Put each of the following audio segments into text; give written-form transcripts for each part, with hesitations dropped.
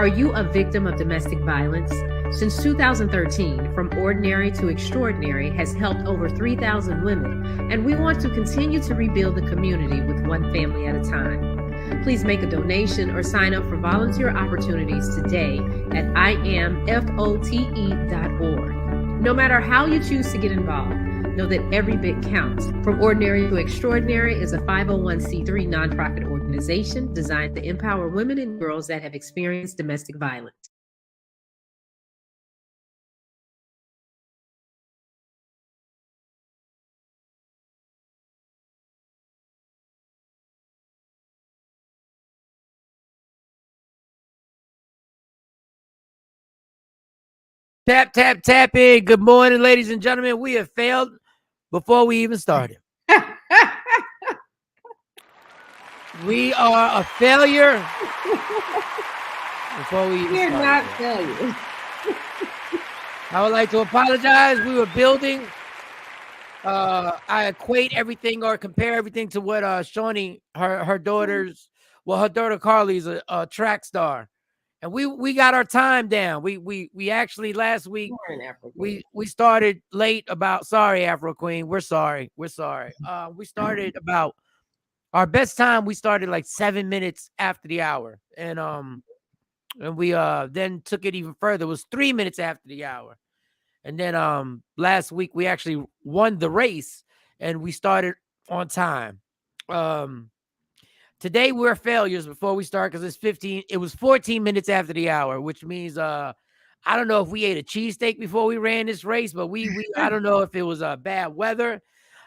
Are you a victim of domestic violence? Since 2013, From Ordinary to Extraordinary has helped over 3,000 women, and we want to continue to rebuild the community with one family at a time. Please make a donation or sign up for volunteer opportunities today at imfote.org. No matter how you choose to get involved, know that every bit counts. From Ordinary to Extraordinary is a 501c3 nonprofit organization designed to empower women and girls that have experienced domestic violence. Tap, tap, tapping. Good morning, ladies and gentlemen. We have failed before we even started. We are a failure before we even started. We're not failures. I would like to apologize. We were building. I equate everything or compare everything to what Shawnee, her daughter's, her daughter Carly's a track star. And we got our time down. We actually last week we started late about sorry Afro Queen. We're sorry. We started about our best time. We started like 7 minutes after the hour. And we then took it even further. It was 3 minutes after the hour. And then last week we actually won the race and we started on time. Today we're failures before we start because it was 14 minutes after the hour, which means I don't know if we ate a cheesesteak before we ran this race, but I don't know if it was bad weather.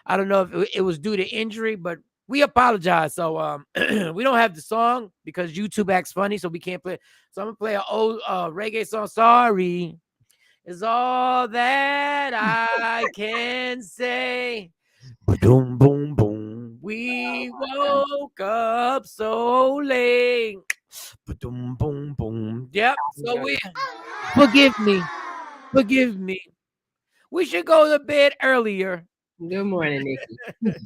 I don't know if it was due to injury, but we apologize. So we don't have the song because YouTube acts funny, so we can't play. So I'm gonna play an old reggae song. Sorry is all that I can say. Boom, boom, boom. We woke up so late. Boom, boom, boom. Yep. So forgive me. We should go to bed earlier. Good morning, Nikki.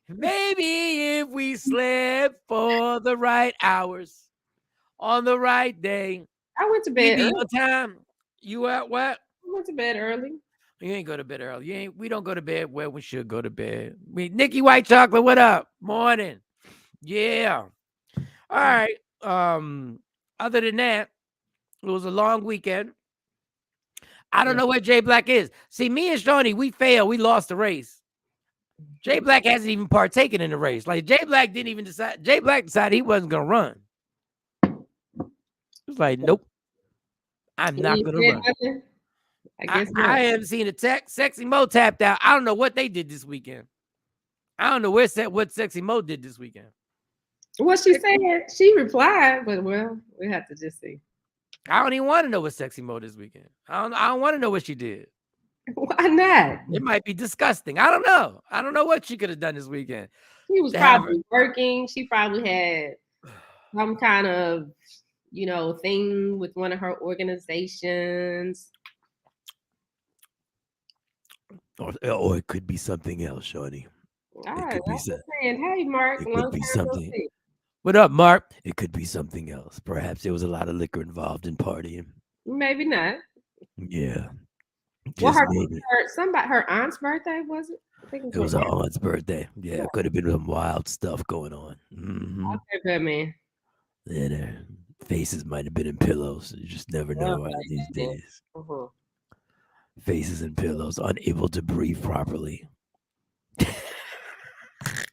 Maybe if we slept for the right hours on the right day. I went to bed early. On time. You at what? I went to bed early. You ain't go to bed early. We don't go to bed where we should go to bed. Nikki White Chocolate, what up? Morning. Yeah. All right. Other than that, it was a long weekend. I don't know where Jay Black is. See, me and Shawnee, we failed. We lost the race. Jay Black hasn't even partaken in the race. Like Jay Black didn't even decide. Jay Black decided he wasn't gonna run. He was like, nope. I'm not gonna run. Nothing? I haven't seen Sexy Mo tapped out. I don't know what they did this weekend. I don't know what Sexy Mo did this weekend. What she said, she replied, but well, we have to just see. I don't even want to know what Sexy Mo this weekend. I don't want to know what she did. Why not? It might be disgusting. I don't know. I don't know what she could have done this weekend. She was probably working. She probably had some kind of, thing with one of her organizations. Or it could be something else, Shawnee. All right, I'm saying, hey, Mark. It could be something. What up, Mark? It could be something else. Perhaps there was a lot of liquor involved in partying. Maybe not. Yeah. Well, her aunt's birthday, was it? I think it was her aunt's birthday. Yeah, it could have been some wild stuff going on. Mm-hmm. Okay, Batman. Yeah, their faces might have been in pillows. You just never know these days. Uh-huh. Faces in pillows, unable to breathe properly.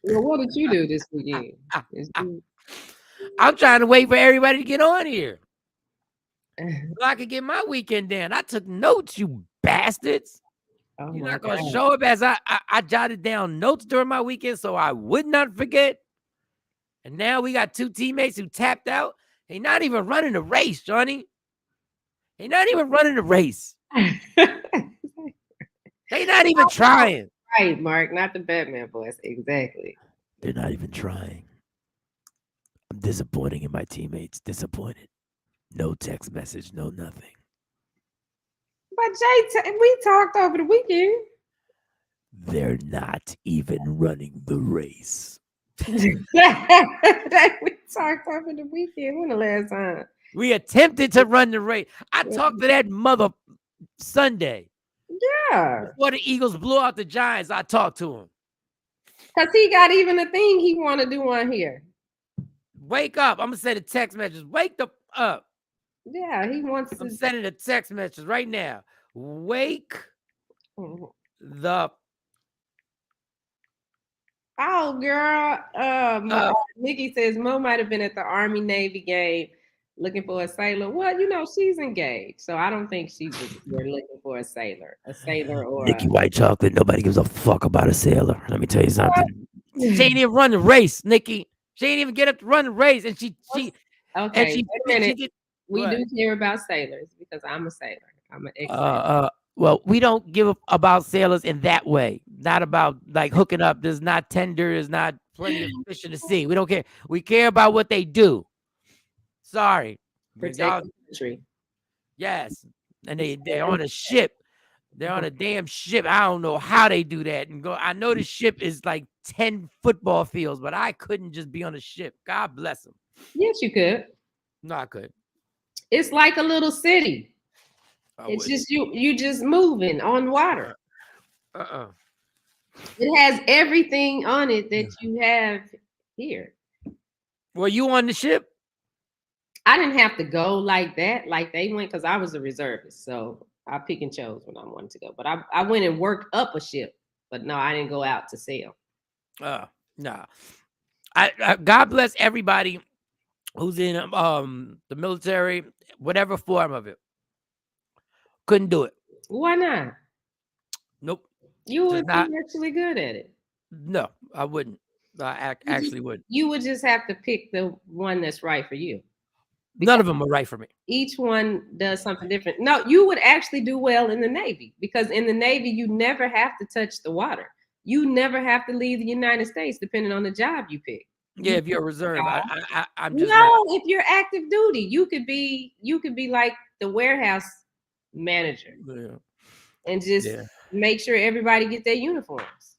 Well, what did you do this weekend? I'm trying to wait for everybody to get on here so I could get my weekend done. I took notes, you bastards. Oh, You're not going to show up as I jotted down notes during my weekend so I would not forget. And now we got two teammates who tapped out. They're not even running the race, Johnny. They're not even running the race. They're not even trying. Right, Mark, not the Batman voice. Exactly. They're not even trying. I'm disappointing in my teammates. Disappointed. No text message, no nothing. But Jay, we talked over the weekend. They're not even running the race. We talked over the weekend. When the last time? We attempted to run the race. I talked to that mother Sunday. Yeah. Before the Eagles blew out the Giants, I talked to him. Because he got even a thing he want to do on here. Wake up. I'm going to send a text message. Wake the up. Yeah, he wants I'm to. sending a text message right now. Wake the Oh, girl. Nikki says Mo might have been at the Army Navy game looking for a sailor. Well, she's engaged, so I don't think she was there looking for a sailor. Or Nikki White Chocolate. Nobody gives a fuck about a sailor. Let me tell you something. She ain't even run the race, Nikki. She ain't even get up to run the race, and she okay. and Wait a minute. We what? do care about sailors because I'm a sailor. I'm an ex-sailor. Well, we don't give about sailors in that way. Not about like hooking up. There's not tender. There's not plenty of fish in the sea. We don't care. We care about what they do. Sorry. Protect the country. Yes. And they're on a ship. They're on a damn ship. I don't know how they do that. And go. I know the ship is like 10 football fields, but I couldn't just be on a ship. God bless them. Yes, you could. No, I could. It's like a little city. It's just you just moving on water. It has everything on it that you have here. Were you on the ship? I didn't have to go like that, like they went, because I was a reservist. So I pick and chose when I wanted to go. But I went and worked up a ship. But no, I didn't go out to sail. No. I God bless everybody who's in the military, whatever form of it. Couldn't do it. Why not? Nope. You would be actually good at it. No, I wouldn't. I actually wouldn't. You would just have to pick the one that's right for you. None of them are right for me. Each one does something different. No, you would actually do well in the Navy because in the Navy, you never have to touch the water. You never have to leave the United States, depending on the job you pick. Yeah, if you're a reserve, I'm just if you're active duty, you could be like the warehouse manager, and just make sure everybody gets their uniforms.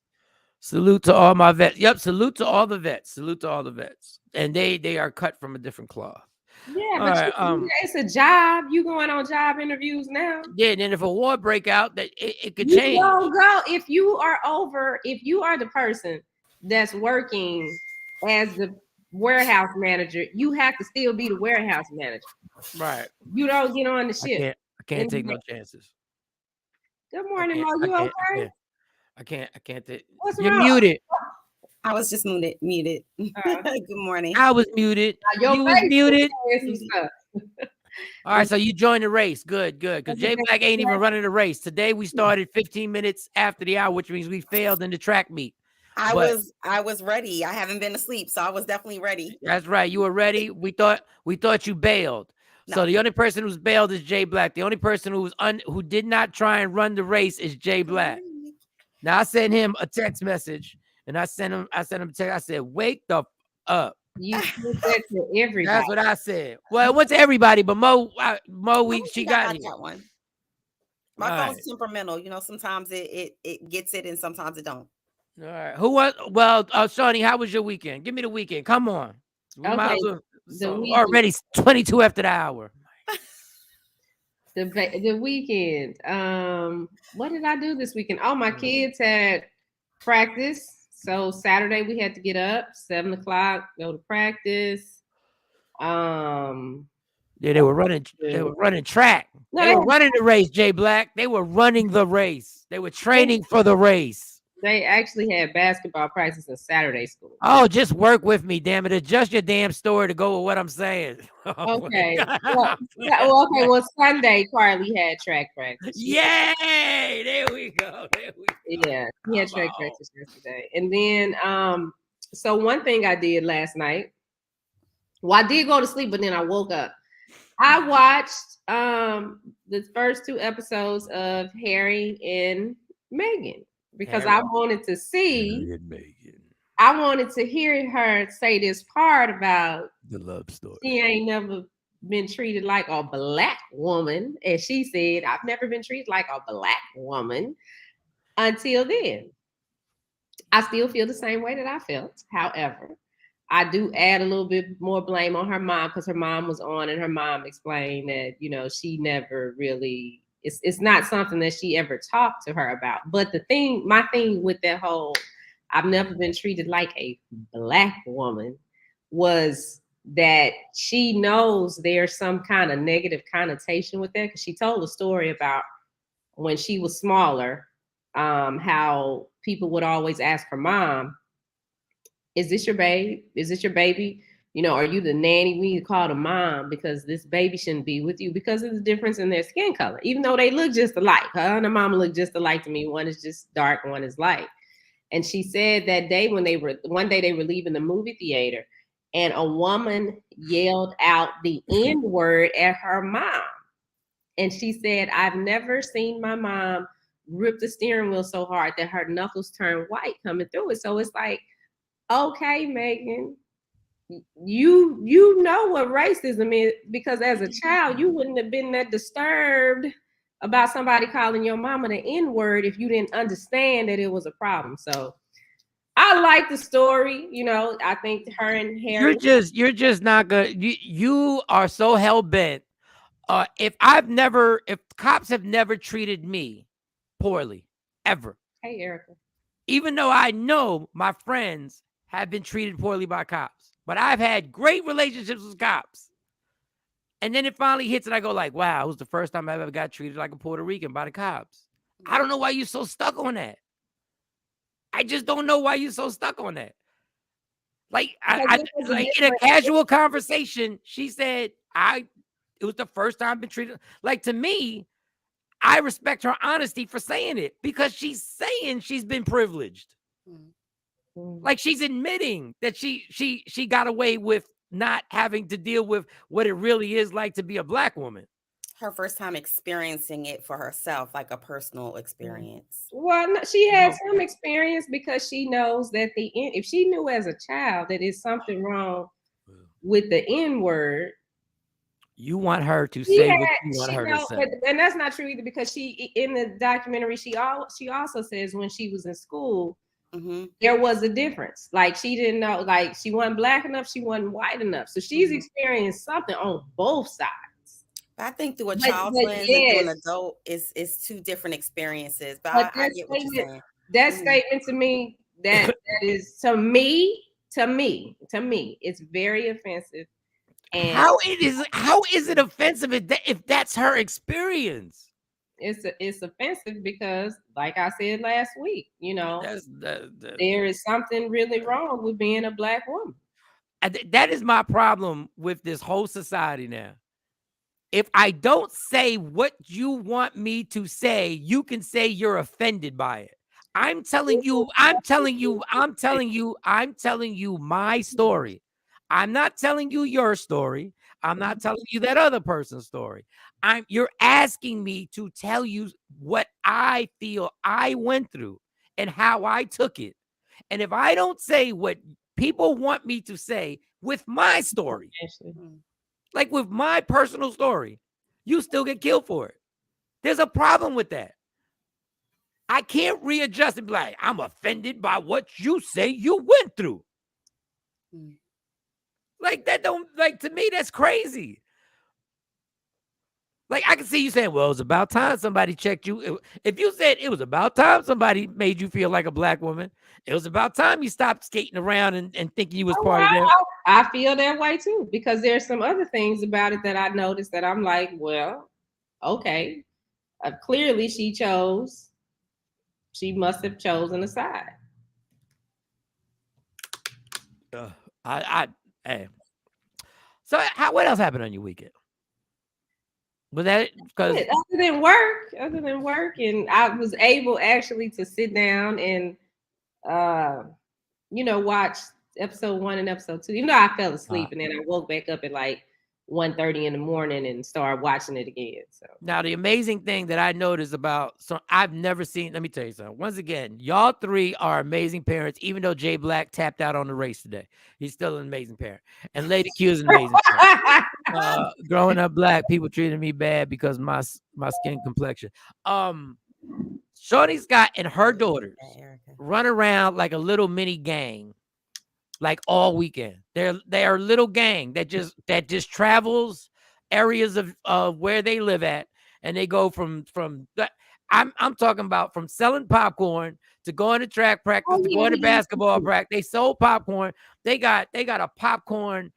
Salute to all my vets. Yep, salute to all the vets. Salute to all the vets, and they are cut from a different cloth. Yeah, but it's a job. You going on job interviews now? Yeah, and then if a war break out, that it could change. Go if you are the person that's working as the warehouse manager, you have to still be the warehouse manager. Right. You don't get on the ship. I can't take no chances. Good morning, Mo. You okay? I can't take. What's You're wrong? muted. I was just muted. Good morning. I was muted. You was muted. All right, so you joined the race. Good. Because J Black ain't even running the race. Today we started 15 minutes after the hour, which means we failed in the track meet. I was ready. I haven't been asleep, so I was definitely ready. That's right. You were ready. We thought you bailed. No. So the only person who's bailed is J Black. The only person who did not try and run the race is J Black. Now I sent him a text message, and I sent him a text. I said, "Wake the up." You said to everybody. That's what I said. Well, it went to everybody, but she got that one. My phone's temperamental. Sometimes it gets it, and sometimes it don't. All right. Who was? Well, Shawnee, how was your weekend? Give me the weekend. Come on. Okay. Already 22 after the hour. The weekend. What did I do this weekend? Oh, my kids had practice. So Saturday we had to get up 7:00, go to practice. Yeah, they were running. They were running track. No, they were running the race. J Black. They were running the race. They were training for the race. They actually had basketball practice in Saturday school. Oh, just work with me, damn it. Adjust your damn story to go with what I'm saying. Okay. Well, Sunday, Carly had track practice. Yay! There we go. Yeah, he had track practice yesterday. And then, so one thing I did last night, I did go to sleep, but then I woke up. I watched the first 2 episodes of Harry and Meghan. Because I wanted to see, I wanted to hear her say this part about the love story. She ain't never been treated like a black woman. As she said, I've never been treated like a black woman until then. I still feel the same way that I felt. However, I do add a little bit more blame on her mom because her mom was on and her mom explained that, you know, she never really, it's not something that she ever talked to her about. But my thing with that whole, I've never been treated like a Black woman, was that she knows there's some kind of negative connotation with that, because she told a story about when she was smaller, how people would always ask her mom, is this your babe? Is this your baby? You know, are you the nanny? We need to call the mom because this baby shouldn't be with you because of the difference in their skin color. Even though they look just alike. Her and her mama look just alike to me. One is just dark, one is light. And she said that day one day they were leaving the movie theater and a woman yelled out the N-word at her mom. And she said, I've never seen my mom rip the steering wheel so hard that her knuckles turn white coming through it. So it's like, okay, Megan, you know what racism is, because as a child you wouldn't have been that disturbed about somebody calling your mama the N-word if you didn't understand that it was a problem. So I like the story. You know, I think her and Harry. You're just not good. You are so hell bent. If cops have never treated me poorly ever. Hey, Erica. Even though I know my friends have been treated poorly by cops, but I've had great relationships with cops. And then it finally hits and I go like, wow, it was the first time I ever got treated like a Puerto Rican by the cops. I don't know why you're so stuck on that. I just don't know why you're so stuck on that. Like, like in a casual conversation, she said, it was the first time I've been treated. Like, to me, I respect her honesty for saying it because she's saying she's been privileged. Like, she's admitting that she got away with not having to deal with what it really is like to be a Black woman. Her first time experiencing it for herself, like a personal experience. Well, no, she had some experience because she knows that if she knew as a child that it's something wrong with the N-word, you want her to say what you want her to say. And that's not true either, because she, in the documentary, she also says when she was in school, there was a difference. Like, she didn't know, like, she wasn't Black enough, she wasn't white enough. So she's experienced something on both sides. I think through a child's lens and through an adult is two different experiences. But I get what you're saying. That statement to me, that is to me, it's very offensive. And how is it offensive if that's her experience? It's offensive because, like I said last week, you know, there is something really wrong with being a Black woman. That is my problem with this whole society now. If I don't say what you want me to say, you can say you're offended by it. I'm telling you my story. I'm not telling you your story. I'm not telling you that other person's story. You're asking me to tell you what I feel I went through and how I took it. And if I don't say what people want me to say with my story, like with my personal story, you still get killed for it. There's a problem with that. I can't readjust and be like, I'm offended by what you say you went through. Like, that don't, like, to me, that's crazy. Like, I can see you saying, well, it was about time somebody checked you. If you said it was about time somebody made you feel like a Black woman, it was about time you stopped skating around and thinking you was part of that. I feel that way too, because there's some other things about it that I noticed that I'm like, well, okay, clearly she must have chosen a side. Hey. So what else happened on your weekend? Was that because other than work, and I was able actually to sit down and watch episode 1 and episode 2. Even though I fell asleep and then I woke back up at like 1:30 in the morning and started watching it again. So now the amazing thing that I noticed I've never seen, let me tell you something. Once again, y'all three are amazing parents, even though Jay Black tapped out on the race today. He's still an amazing parent. And Lady Q is an amazing parent. Growing up Black, people treated me bad because my skin complexion. Shorty Scott and her daughters run around like a little mini gang like all weekend. They're a little gang that just travels areas of where they live at, and they go from I'm talking about from selling popcorn to going to track practice to going to basketball practice. They sold popcorn. They got a popcorn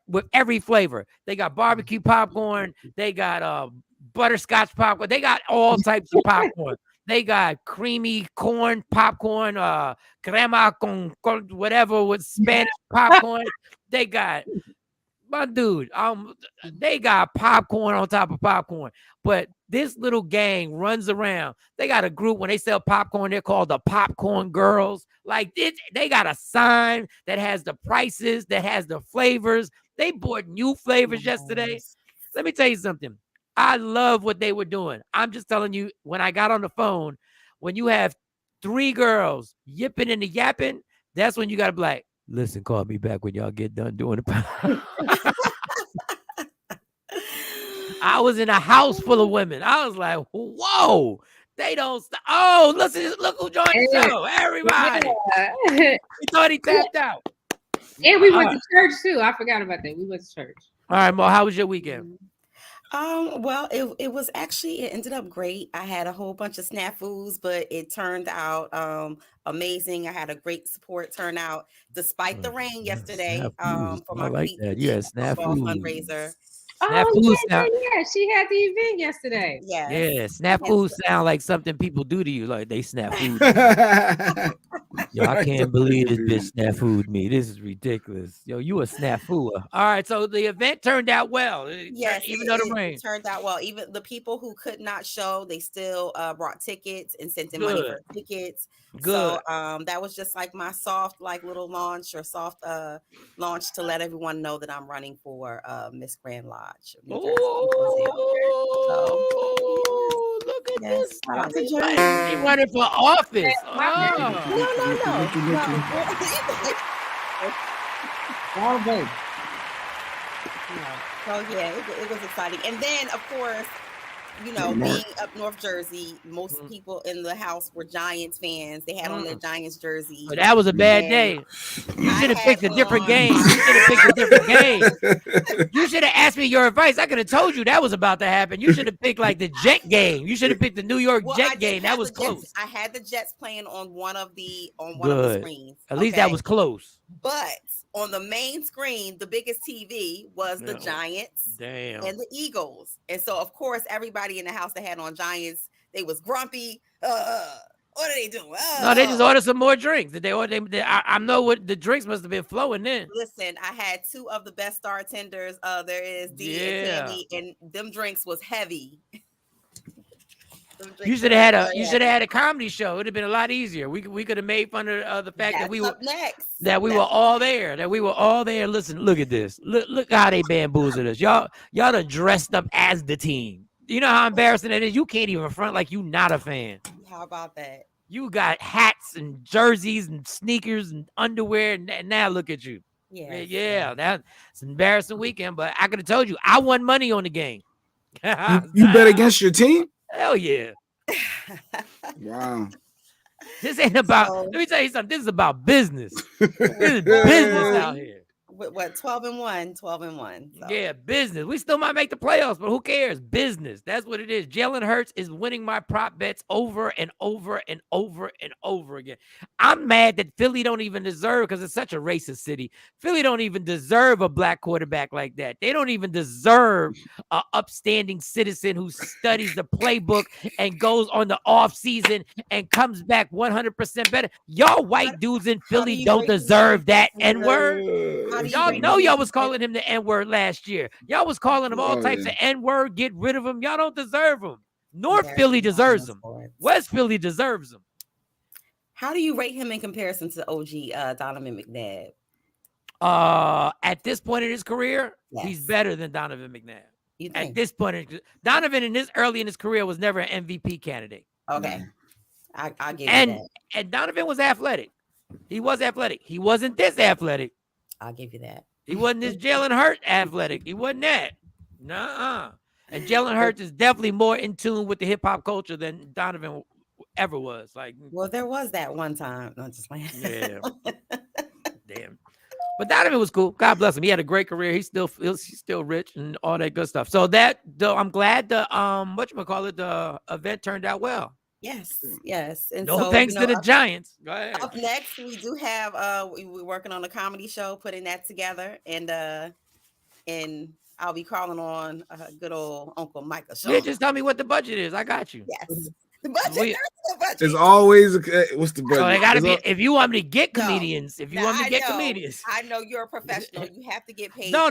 with every flavor. They got barbecue popcorn. They got butterscotch popcorn. They got all types of popcorn. They got creamy corn popcorn, crema con whatever with Spanish popcorn. They got my dude. They got popcorn on top of popcorn. But this little gang runs around. They got a group when they sell popcorn. They're called the Popcorn Girls. Like they got a sign that has the prices, that has the flavors. They bought new flavors yesterday. Let me tell you something. I love what they were doing. I'm just telling you, when I got on the phone, when you have 3 girls yipping and yapping, that's when you got to be like, listen, call me back when y'all get done doing the I was in a house full of women. I was like, whoa, they don't stop. Oh, listen, look who joined the show. Everybody. He thought he tapped out. And we went to church too. I forgot about that. We went to church. All right, Mo, how was your weekend? Well, it was actually, it ended up great. I had a whole bunch of snafus, but it turned out amazing. I had a great support turnout despite the rain yesterday. For my like that. You had snafu fundraiser. Snafu yeah, she had the event yesterday. Yes. Yeah, snafu sound like something people do to you, like they snafu. Yo, I can't believe this bitch snafu'd me. This is ridiculous. Yo, you a snafu. All right, so the event turned out well. Yes, even though the rain turned out well. Even the people who could not show, they still brought tickets and sent in money for tickets. Good. So that was just like my soft, like little launch launch to let everyone know that I'm running for Miss Grand Lodge. Oh, look at this. He running for office. No. So yeah, it was exciting. And then of course, you know, being up North Jersey, most people in the house were Giants fans. They had on their Giants jersey. But that was a bad day. You should have picked a different game. You should have picked a different game. You should have asked me your advice. I could have told you that was about to happen. You should have picked like the Jet game. You should have picked the New York Jet game. That was close. I had the Jets playing on one of the screens. At least that was close. But on the main screen, the biggest TV was the Giants and the Eagles. And so, of course, everybody in the house that had on Giants, they was grumpy. What are they doing? No, they just ordered some more drinks. I know what the drinks must have been flowing then. Listen, I had 2 of the best bartenders. There is D and Tammy, and them drinks was heavy. You should have had a comedy show. It'd have been a lot easier. We could have made fun of the fact that we were all there. That we were all there. Listen, look at this. Look how they bamboozled us. Y'all done dressed up as the team. You know how embarrassing that is? You can't even front like you not a fan. How about that? You got hats and jerseys and sneakers and underwear, and now look at you. Yeah, that's an embarrassing weekend. But I could have told you I won money on the game. You bet against your team? Hell yeah. Wow. This ain't about, let me tell you something. This is about business. This is business out here. What, 12-1? 12-1. So. Yeah, business. We still might make the playoffs, but who cares? Business. That's what it is. Jalen Hurts is winning my prop bets over and over and over and over again. I'm mad that Philly don't even deserve, because it's such a racist city. Philly don't even deserve a black quarterback like that. They don't even deserve an upstanding citizen who studies the playbook and goes on the off season and comes back 100% better. Y'all white dudes in Philly don't deserve that N-word. Y'all know y'all was calling him the N-word last year. Y'all was calling him all types of N-word. Get rid of him. Y'all don't deserve him. North Philly deserves him. West Philly deserves him. How do you rate him in comparison to OG Donovan McNabb? At this point in his career, he's better than Donovan McNabb. At this point, Donovan early in his career was never an MVP candidate. Okay, I'll give you that. And Donovan was athletic. He was athletic. He wasn't this athletic. I'll give you that. He wasn't this Jalen Hurts athletic. He wasn't that. Nuh-uh. And Jalen Hurts is definitely more in tune with the hip hop culture than Donovan ever was. Like, well, there was that one time. I'm just like, yeah. Damn. But Donovan was cool. God bless him. He had a great career. He's still rich and all that good stuff. So I'm glad the whatchamacallit, the event turned out well. Yes. And no so, thanks to the Giants. Go ahead. Up next, we do have we're working on a comedy show, putting that together, and I'll be calling on good old Uncle Michael Shaw. Yeah, just tell me what the budget is. I got you. Yes. The budget. There's no budget. It's always what's the budget? So it gotta be if you want me to get comedians. If you want me to get comedians, I know you're a professional. You have to get paid. No.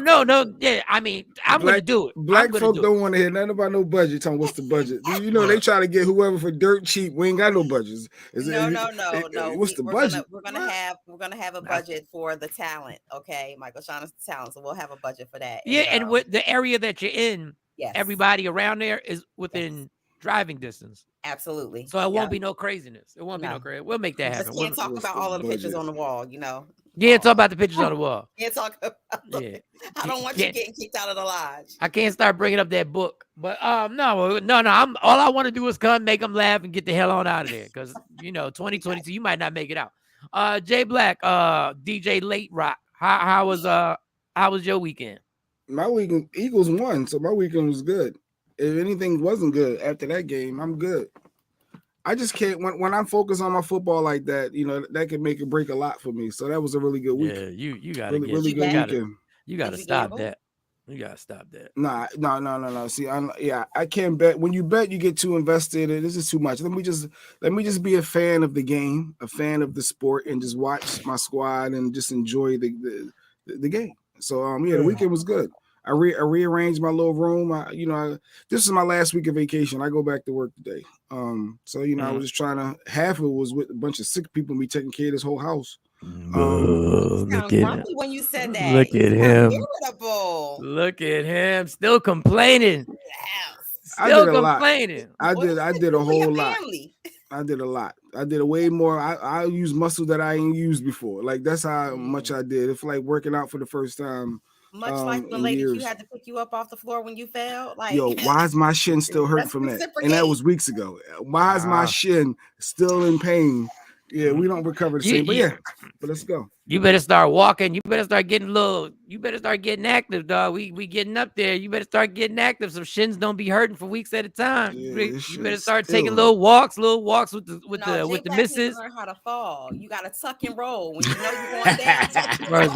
Yeah, I mean, I'm gonna do it. Black folk don't want to hear nothing about no budget. Tell me what's the budget. You know they try to get whoever for dirt cheap. We ain't got no budgets. No. What's the budget? We're gonna have a budget for the talent. Okay, Michael Shawn is the talent, so we'll have a budget for that. Yeah, and with the area that you're in, yes, everybody around there is within driving distance. Absolutely. So it won't be no craziness. It won't be no crazy. We'll make that happen. We can't talk about all of the pictures on the wall, you know. Yeah, talk about the pictures on the wall. Can't talk about I don't want you getting kicked out of the lodge. I can't start bringing up that book. But no. All I want to do is come, make them laugh, and get the hell on out of there. Because 2022, you might not make it out. Jay Black, DJ Late Rock. How was your weekend? My weekend, Eagles won, so my weekend was good. If anything wasn't good after that game, I'm good. I just can't when I'm focused on my football like that, that can make or break a lot for me. So that was a really good week. Yeah, you got to really good weekend. You got to stop that. You got to stop that. No. See, I can't bet. When you bet, you get too invested. This is too much. Let me just be a fan of the game, a fan of the sport, and just watch my squad and just enjoy the game. So the weekend was good. I rearranged my little room. This is my last week of vacation. I go back to work today. I was just trying to. Half of it was with a bunch of sick people, me taking care of this whole house. Look at him. When you said that, look at him. Irritable. Look at him, still complaining. Yes. Still complaining. I did a whole lot. I did a lot. I did a way more. I used muscle that I ain't used before. Like that's how much I did. It's like working out for the first time. Much like the lady who had to pick you up off the floor when you fell. Like, yo, why is my shin still hurting from that? And that was weeks ago. Why is my shin still in pain? Yeah, we don't recover the same. But let's go. You better start walking. You better start getting you better start getting active, dog. We getting up there. You better start getting active so shins don't be hurting for weeks at a time. Yeah, you better start taking little walks with the missus. Learn how to fall. You got to tuck and roll when you know you're going down. First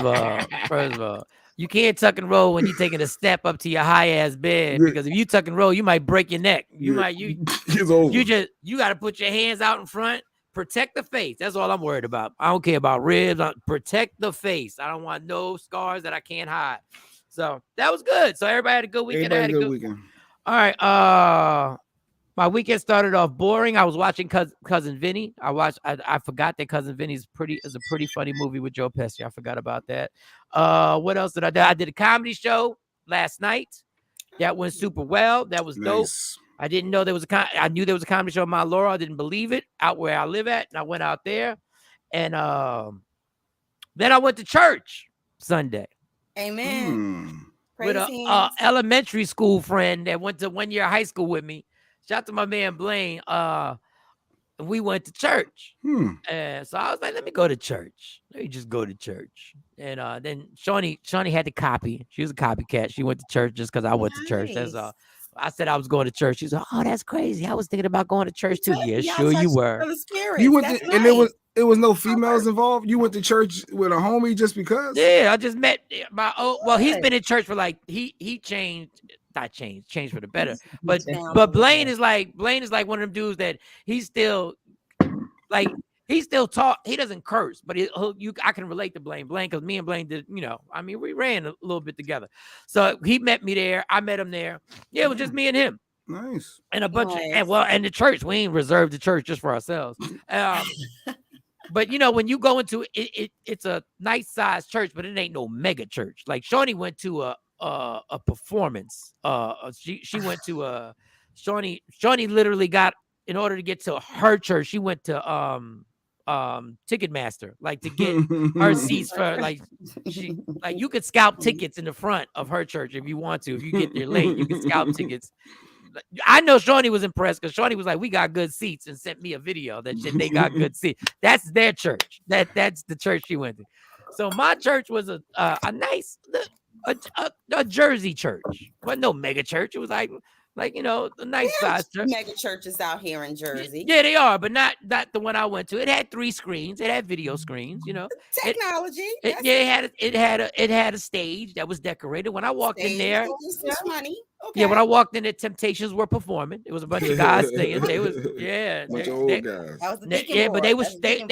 of all. You can't tuck and roll when you're taking a step up to your high ass bed because if you tuck and roll, you might break your neck. You got to put your hands out in front, protect the face. That's all I'm worried about. I don't care about ribs. Protect the face. I don't want no scars that I can't hide. So that was good. So everybody had a good weekend. Everybody had a good weekend. All right. My weekend started off boring. I was watching Cousin Vinny. I forgot that Cousin Vinny is a pretty funny movie with Joe Pesci. I forgot about that. What else did I do? I did a comedy show last night. That went super well. That was dope. I didn't know there was I knew there was a comedy show in Mount Laurel. I didn't believe it out where I live at. And I went out there. And then I went to church Sunday. Amen. With a elementary school friend that went to 1 year high school with me. Shout out to my man Blaine. We went to church. And so I was like, let me go to church. Let me just go to church. And then Shawnee had to copy. She was a copycat. She went to church just because I went to church. That's all. I said I was going to church. She's like, oh, that's crazy. I was thinking about going to church too. Yeah, sure you were. You went to, and it was no females involved. You went to church with a homie just because? Yeah, I just met he's been in church for like he changed for the better. But Blaine is like one of them dudes that he's still taught. He doesn't curse, but I can relate to Blaine because me and Blaine did, we ran a little bit together. So he met me there. I met him there. Yeah, it was just me and him. Nice. And a bunch and the church, we ain't reserved the church just for ourselves. But when you go into it, it's a nice sized church, but it ain't no mega church. Like Shawnee went to a performance. She went to Shawnee literally got, in order to get to her church, she went to Ticketmaster, like to get her seats for you could scalp tickets in the front of her church if you want to. If you get there late, you can scalp tickets. I know Shawnee was impressed because Shawnee was like, we got good seats, and sent me a video that they got good seats. That's their church. That's the church she went to. So my church was a nice a Jersey church, but no mega church. It was like a nice size church. Mega churches out here in Jersey. Yeah, they are, but not the one I went to. It had 3 screens. It had video screens. Technology. It had a stage that was decorated. When I walked in there, money. Okay. Yeah, when I walked in, the Temptations were performing. It was a bunch of guys singing. They was bunch of old guys. That was the but they was they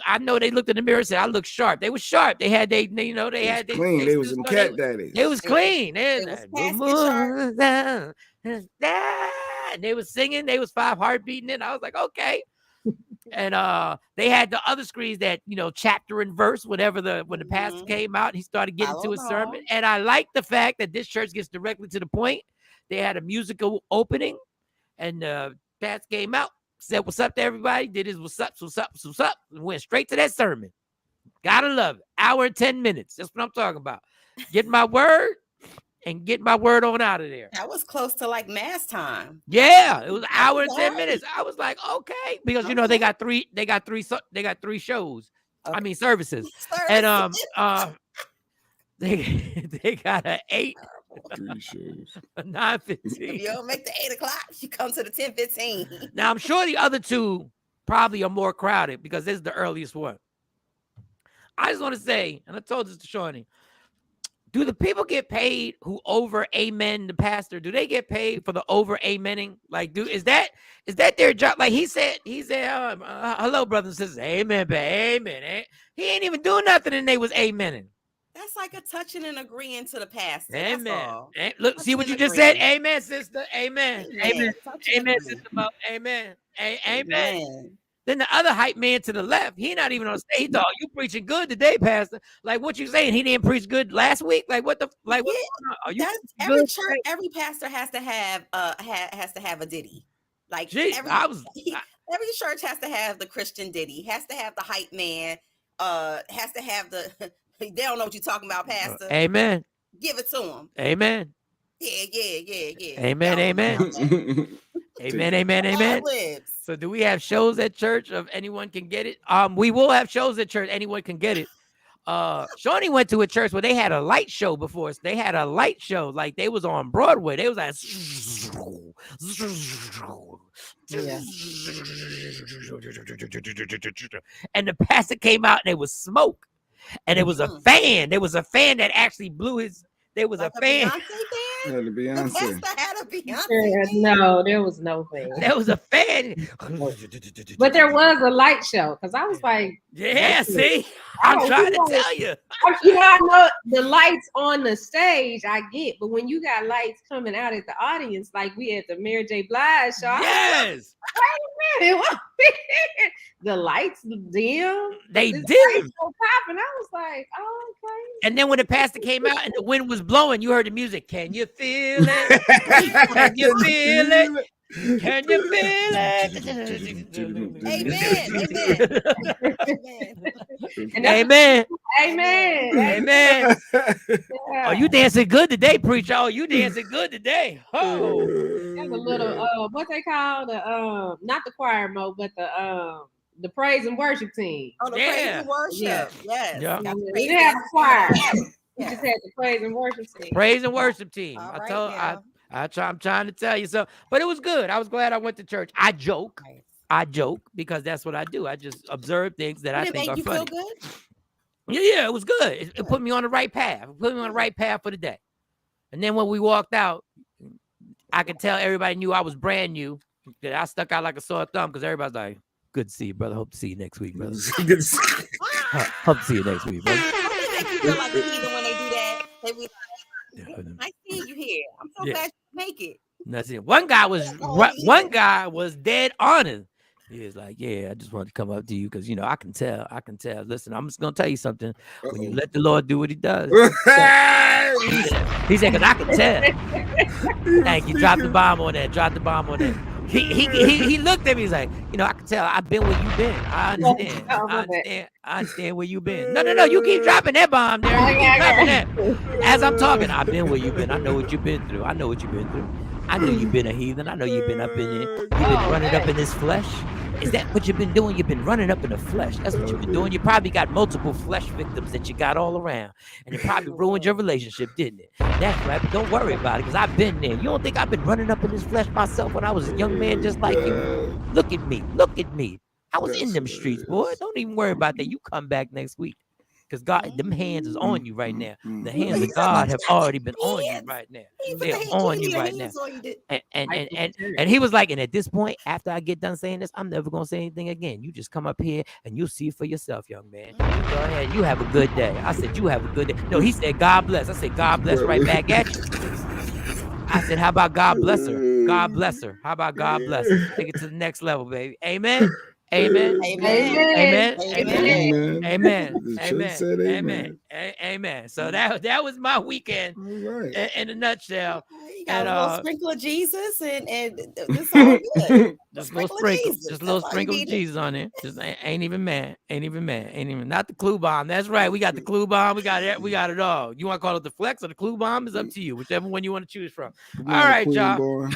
I know they looked in the mirror and said I look sharp. They was sharp. They had they had clean. They was some cat daddies. They was clean. And they was singing. They was 5 heartbeating it. I was like, okay. And they had the other screens that chapter and verse, when the pastor came out, he started getting to his sermon. And I like the fact that this church gets directly to the point. They had a musical opening, and pastor came out, said what's up to everybody, did his what's up, and went straight to that sermon. Gotta love it. Hour and 10 minutes. That's what I'm talking about. Get my word and get my word on out of there. That was close to like mass time. Yeah, it was an hour and 10 minutes. I was like, okay, because they got three shows. Okay. I mean services. And they got an 8. 3 shows. 9:15. If you don't make the 8 o'clock, you come to the 10:15. Now I'm sure the other 2 probably are more crowded because this is the earliest one. I just want to say, and I told this to Shawnee, do the people get paid who over amen the pastor? Do they get paid for the over amening? Like, is that their job? Like he said, hello, brothers and sisters, amen, but amen. He ain't even doing nothing, and they was amening. That's like a touching and agreeing to the pastor. Amen. That's all. Look, see what you just said? Amen, sister. Amen. Amen, sister. Amen. Amen. Then the other hype man to the left, he not even on stage. He thought, you preaching good today, pastor. Like, what you saying? He didn't preach good last week? Like, what the like? What, are you every church, every pastor has to have a ditty. Like, every church has to have the Christian ditty. Has to have the hype man. Has to have the. They don't know what you're talking about, pastor. Amen. Give it to him. Amen. Yeah. Amen. Amen. So do we have shows at church of anyone can get it? We will have shows at church. Anyone can get it. Shawnee went to a church where they had a light show before us. They had a light show. Like they was on Broadway. They was like, and the pastor came out and there was smoke. And it was a fan. There was a fan that actually blew his. There was like a fan. Yeah, the Beyonce. Had a Beyonce. No, there was no fan. There was a fan. But there was a light show because I was like, yeah, see, I'm trying to tell you. I know the lights on the stage I get, but when you got lights coming out at the audience, like we at the Mary J. Blige show. Yes. Wait a minute. The lights dim. They dim. And I was like, oh, okay. And then when the pastor came out and the wind was blowing, you heard the music. Can you feel it? Can you feel it? Can you feel it? Amen. Amen. Oh, you dancing good today, preacher. Oh, you dancing good today. Oh. There's a little what they call the not the choir mode, but the praise and worship team. Oh, the praise and worship. Yes. Yeah. We didn't have a choir. We just had the praise and worship team. Praise and worship team. Right, I'm trying to tell you so, but it was good. I was glad I went to church. I joke because that's what I do. I just observe things that I think are funny. Feel good? Yeah, it was good. It put me on the right path. It put me on the right path for the day. And then when we walked out, I could tell everybody knew I was brand new. That I stuck out like a sore thumb because everybody's like, "Good to see you, brother. Hope to see you next week, brother. Good to see you. Hope to see you next week, brother." Feel like even when they do that, they be like, "I see you here. I'm so glad you make it." That's it. One guy was dead honest. He was like, "Yeah, I just wanted to come up to you because I can tell. Listen, I'm just gonna tell you something. When you let the Lord do what He does." He said, "Because I can thank you. Drop the bomb on that. He looked at me. He's like, I can tell. I've been where you've been. I understand where you've been. No. You keep dropping that bomb there. You keep dropping that. As I'm talking, I've been where you've been. I know what you've been through. I know you've been a heathen. I know you've been up in here. You've been running up in this flesh. Is that what you've been doing? You've been running up in the flesh. That's what you've been doing. You probably got multiple flesh victims that you got all around. And it probably ruined your relationship, didn't it? That's right. But don't worry about it, because I've been there. You don't think I've been running up in this flesh myself when I was a young man just like you? Look at me. Look at me. I was in them streets, boy. Don't even worry about that. You come back next week. Because God, them hands is on you right now. The hands of God have already been on you right now. They're on you right now. And he was like, and at this point, after I get done saying this, I'm never gonna say anything again. You just come up here and you'll see for yourself, young man. You go ahead, you have a good day. I said, you have a good day. No, he said, God bless. I said, God bless right back at you. I said, how about God bless her? God bless her. How about God bless her? Take it to the next level, baby. Amen. Amen. Amen. Amen. Amen. Amen. Amen. So that was my weekend in a nutshell. And a little sprinkle of Jesus and this all good. Just a little sprinkle. Just a little sprinkle of Jesus on it. Just ain't even mad. Not the clue bomb. That's right. We got the clue bomb. We got it all. You want to call it the flex or the clue bomb? Is up to you. Whichever one you want to choose from. All right, y'all.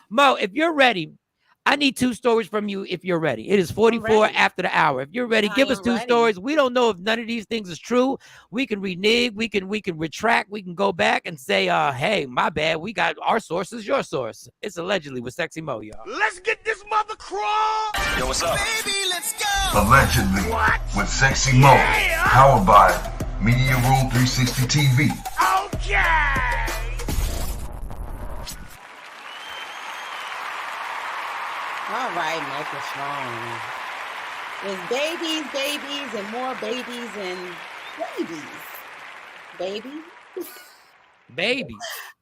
Mo, if you're ready, I need 2 stories from you if you're ready. It is 44 after the hour. If you're ready, give us 2 stories. We don't know if none of these things is true. We can renege, we can retract, we can go back and say, hey, my bad. We got our source is your source. It's allegedly with Sexy Mo, y'all. Let's get this mother crawl. Yo, what's up? Baby, let's go. Allegedly with Sexy Mo. Powered by Media Room 360 TV. Okay. All right, Michael Shawn. There's babies, and more babies and babies. Baby.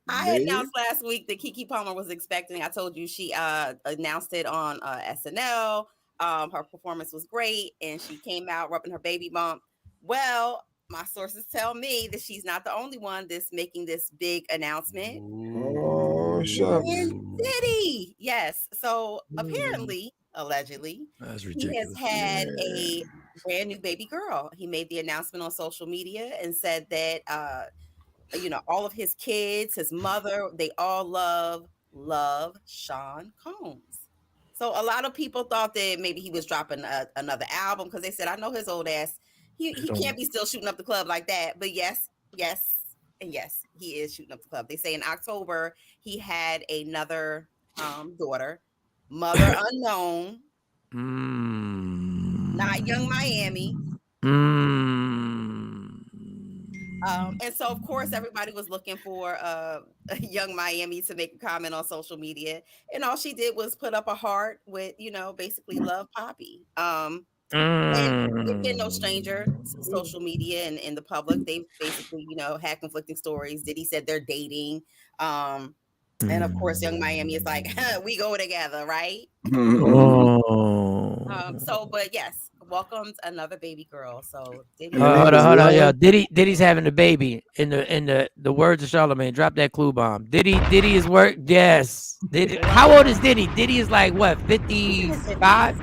I announced last week that Keke Palmer was expecting. I told you she announced it on SNL. Her performance was great, and she came out rubbing her baby bump. Well, my sources tell me that she's not the only one that's making this big announcement. Oh, shucks. And Diddy, yes. So apparently, allegedly, he has had a brand new baby girl. He made the announcement on social media and said that, all of his kids, his mother, they all love Shawn Combs. So a lot of people thought that maybe he was dropping another album because they said, I know his old ass. He can't be still shooting up the club like that. But yes, he is shooting up the club. They say in October, he had another daughter, mother unknown, not Young Miami. And so, of course, everybody was looking for Young Miami to make a comment on social media. And all she did was put up a heart with, basically love Poppy. And they've been no stranger to social media and in the public. They've basically, had conflicting stories. Diddy said they're dating. And of course, Young Miami is like, we go together, right? But yes, welcomed another baby girl. So Diddy, hold on, yo. Diddy's having a baby in the words of Charlamagne. Drop that clue bomb. Diddy is work. Yes. How old is Diddy? Diddy is like what, 55?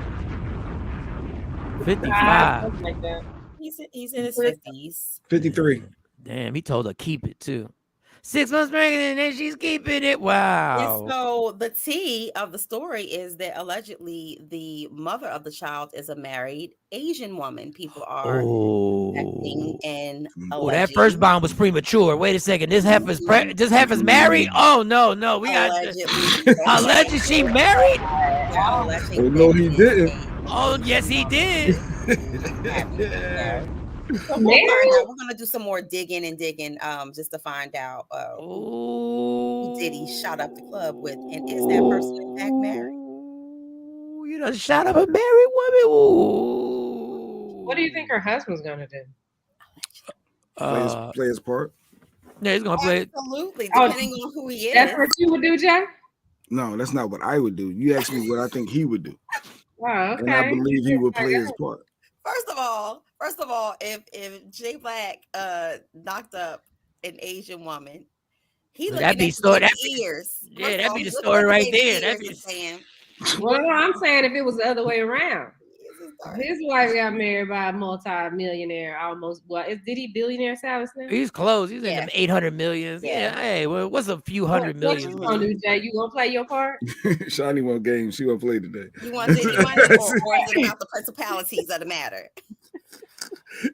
55. Like that. He's in his 50s. 53. Damn, he told her keep it too. 6 months pregnant and then she's keeping it. Wow. And so the tea of the story is that allegedly the mother of the child is a married Asian woman. People are acting and that first bomb was premature. Wait a second. This heifer's married? Oh no. We got allegedly she married? Oh no, he didn't. Oh, yes, he did. So we're gonna do some more digging, just to find out who Diddy shot up the club with, and is that person in fact married? You know, shot up a married woman. Ooh. What do you think her husband's gonna do? Play his part. Yeah, he's gonna play. Absolutely, depending on who he is. That's what you would do, Jay? No, that's not what I would do. You asked me what I think he would do. Oh, okay. And I believe he would play his part. First of all, if Jay Black knocked up an Asian woman, that'd be story. That'd be the story right there. Well, I'm saying if it was the other way around. His wife got married by a multi-millionaire, almost. Well, is Diddy billionaire status now? He's close. He's in Yeah. them 800 millions. Yeah. Hey, well, what's a few hundred What million? you gonna do, Jay? You gonna play your part? Shawnee won game. She won't play today. You want Diddy money, or is it about the principalities of the matter?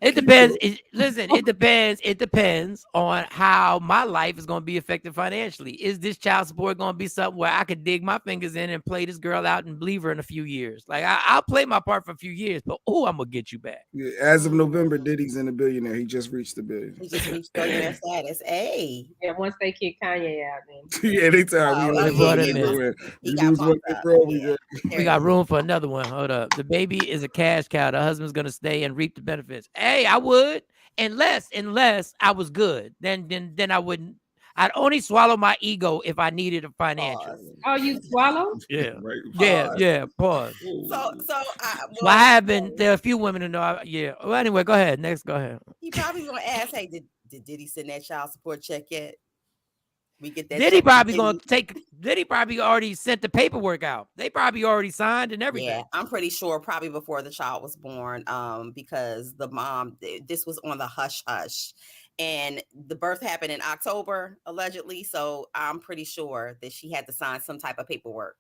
It depends. Listen, it depends. It depends on how my life is going to be affected financially. Is this child support going to be something where I could dig my fingers in and play this girl out and leave her in a few years? Like I'll play my part for a few years, but I'm gonna get you back. Yeah, as of November, Diddy's in the billionaire. He just reached the billion. He just reached billionaire status. Hey. Yeah, once they kick Kanye out, then. Yeah, they tell me. He got bumped up. We got room for another one. Hold up. The baby is a cash cow. The husband's gonna stay and reap the benefits. Hey, I would, unless I was good. Then I wouldn't. I'd only swallow my ego if I needed a financial. Oh, you swallow? Yeah, right. yeah. Pause. So I have been. There are a few women who know. Yeah. Well, anyway, go ahead. Next, go ahead. He probably gonna ask, "Hey, did Diddy send that child support check yet?" We get that. Diddy probably gonna take. Diddy probably already sent the paperwork out. They probably already signed and everything. Yeah, I'm pretty sure probably before the child was born. Because the mom, this was on the hush hush, and the birth happened in October allegedly. So I'm pretty sure that she had to sign some type of paperwork.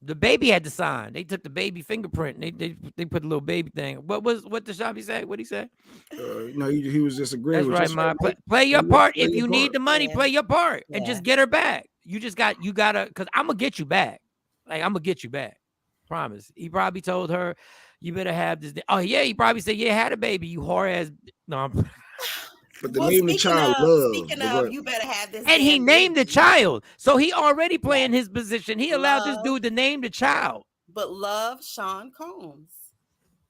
The baby had to sign. They took the baby fingerprint. They put a little baby thing. What did Shabby say? What did he say? No, he was just agreeing. That's right, man. Play your part. If you need the money, play your part and just get her back. You gotta, because I'm gonna get you back. Like, I'm gonna get you back. Promise. He probably told her, you better have this. Oh yeah, he probably said, yeah, had a baby, you whore ass. No, but the name the child love. Speaking of, you better have this. And he named the child. So he already playing his position. He allowed this dude to name the child. But love Sean Combs.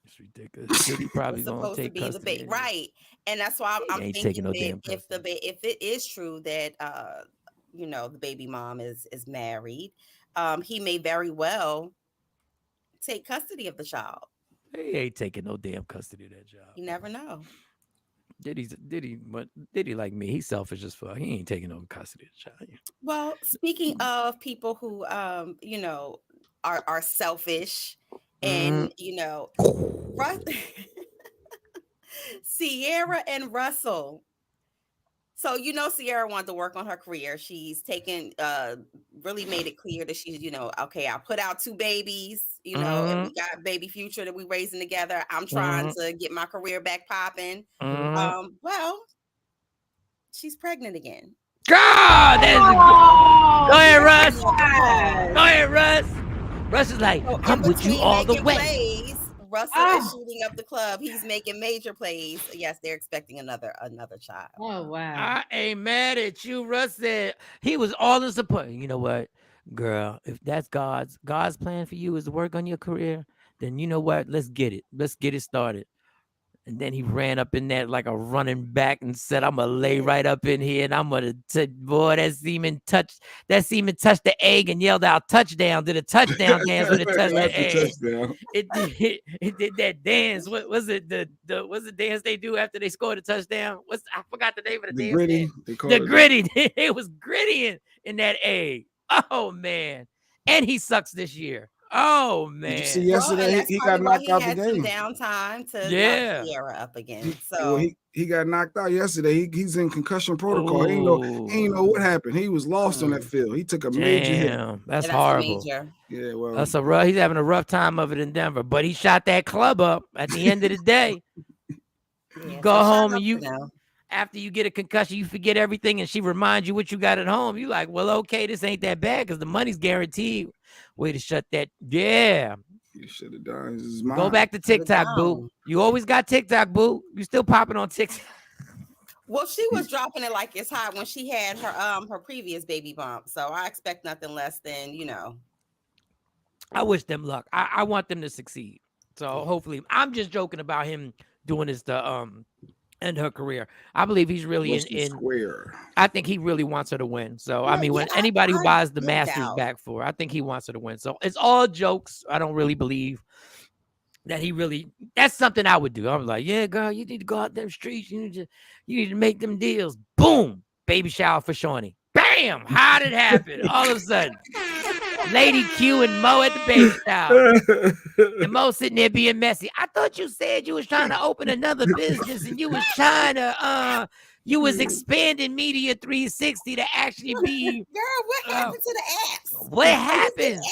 It's ridiculous. He probably supposed to take be the baby, right? And that's why I'm thinking that if it is true that the baby mom is married, he may very well take custody of the child. He ain't taking no damn custody of that child. You never know. Diddy like me? He's selfish as fuck. He ain't taking no custody of the child. Well, speaking of people who are selfish and Sierra and Russell. So Sierra wanted to work on her career. She's really made it clear that she's okay, I put out 2 babies, and we got baby Future that we raising together. I'm trying to get my career back popping. Well, she's pregnant again. God, go ahead, Russ. Go ahead, Russ. Russ is like, I'm with you all the way. Russell is shooting up the club. He's making major plays. Yes, they're expecting another child. Oh wow! I ain't mad at you. Russ said he was all in support. You know what, girl? If that's God's plan for you is to work on your career, then you know what? Let's get it. Let's get it started. And then he ran up in that like a running back and said, I'm going to lay right up in here and I'm going to, boy, that semen touched the egg and yelled out touchdown. Did a touchdown dance when it touched the egg. It did that dance. What was it? What's the dance they do after they scored a touchdown? I forgot the name of the dance. Gritty. The gritty. It was gritty in that egg. Oh, man. And he sucks this year. Oh man! Did you see yesterday he got knocked out the game. Downtime to knock Sierra up again. So he got knocked out yesterday. He's in concussion protocol. He ain't know what happened. He was lost on that field. He took a major hit. That's horrible. Yeah, well, that's he's having a rough time of it in Denver. But he shot that club up at the end of the day. You go home and after you get a concussion, you forget everything, and she reminds you what you got at home. You like, well, okay, this ain't that bad because the money's guaranteed. Way to shut that. Yeah. You should have done. Go back to TikTok, boo. You always got TikTok, boo. You still popping on TikTok. Well, she was dropping it like it's hot when she had her previous baby bump. So I expect nothing less than, I wish them luck. I want them to succeed. So hopefully, I'm just joking about him doing this to end her career. I believe he's really in square. I think he really wants her to win. So I mean, when anybody who buys the Masters back for her, I think he wants her to win. So it's all jokes. I don't really believe that he really. That's something I would do. I'm like, yeah, girl, you need to go out them streets. You need to make them deals. Boom, baby shower for Shawnee. Bam, how did it happen? All of a sudden. Lady Q and Mo at the baby shower. And Mo sitting there being messy. I thought you said you was trying to open another business and you was trying to you was expanding Media 360 to actually be Girl, what happened to the apps? what happened?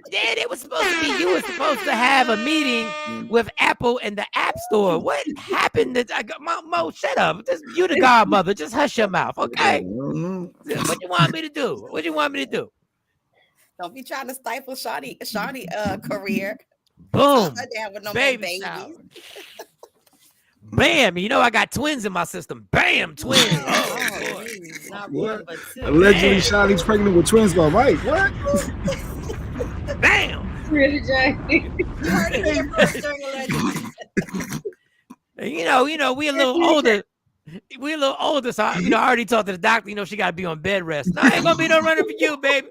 Yeah, it was supposed to be you were supposed to have a meeting with Apple and the App Store. What happened? Mo, shut up. You the godmother. Just hush your mouth, okay? What you want me to do? What you want me to do? Don't be trying to stifle Shawnee career. Boom. Down with no Baby more shower. babies. Bam. You know I got twins in my system. Bam, twins. Oh, not What? one, but two. Allegedly, Shawty's pregnant with twins by Mike. What? Bam. Really, Jay? You heard it here first during allegedly. We a little older. We a little older, so I already talked to the doctor. She got to be on bed rest. No, ain't gonna be no running for you, baby.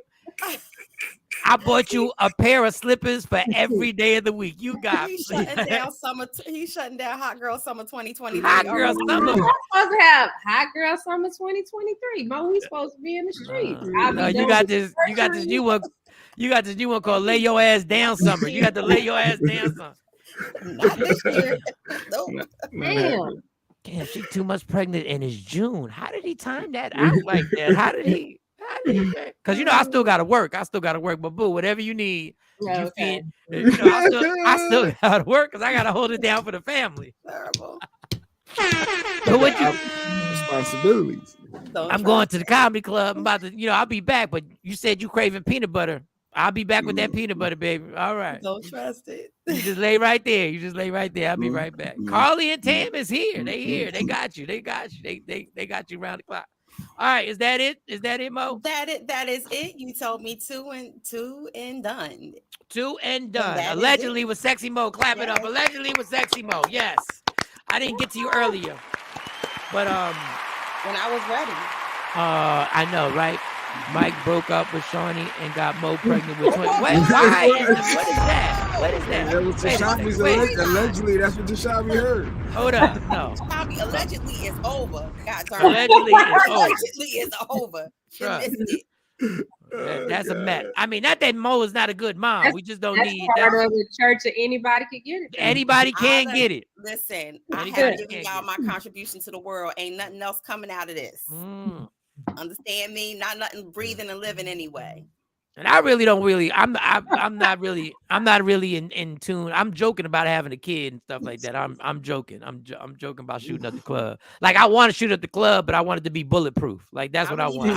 I bought you a pair of slippers for every day of the week. You got. He's shutting down summer. He's shutting down Hot Girl Summer 2023. Hot Girl Summer. We're supposed to have Hot Girl Summer 2023. Mo, we supposed to be in the streets. No, you got this. You got this new one. You got this new one called "Lay Your Ass Down" Summer. You got to lay your ass down summer. Not this year. Nope. Damn. Damn, she too much pregnant and it's June. How did he time that out like that? How did he? Because I still gotta work. But boo, whatever you need, Okay. I still gotta work because I gotta hold it down for the family. Terrible. So what you? Responsibilities. I'm going to the comedy club. I'm about to, I'll be back. But you said you craving peanut butter. I'll be back with that peanut butter, baby. All right. Don't trust it. You just lay right there. I'll be right back. Carly and Tam is here. They here. They got you. They got you around the clock. All right. Is that it? Mo? That is it. You told me two and done. Two and Well, done. that is Allegedly it. with Sexy Mo. Clap it up. Allegedly with Sexy Mo. Yes. I didn't get to you earlier. But When I was ready. I know, right? Mike broke up with Shawnee and got Mo pregnant with twins. What is that? What is that? That was Tashabi's allegedly. That's what Tashabi heard. Hold up. No. Tashabi allegedly is over. God darn. Allegedly is over. Allegedly is over. She Trust. missed it. That's a mess. I mean, not that Mo is not a good mom. We just don't That's need part that. of the church that anybody could get it. Anybody can get it. Listen, I Anybody have can given get y'all it. my contribution to the world. Ain't nothing else coming out of this. Understand me? Not nothing breathing and living anyway. And I really don't really. I'm not really in tune. I'm joking about having a kid and stuff like that. I'm joking. I'm joking about shooting at the club. Like I want to shoot at the club, but I want it to be bulletproof. Like that's what I want.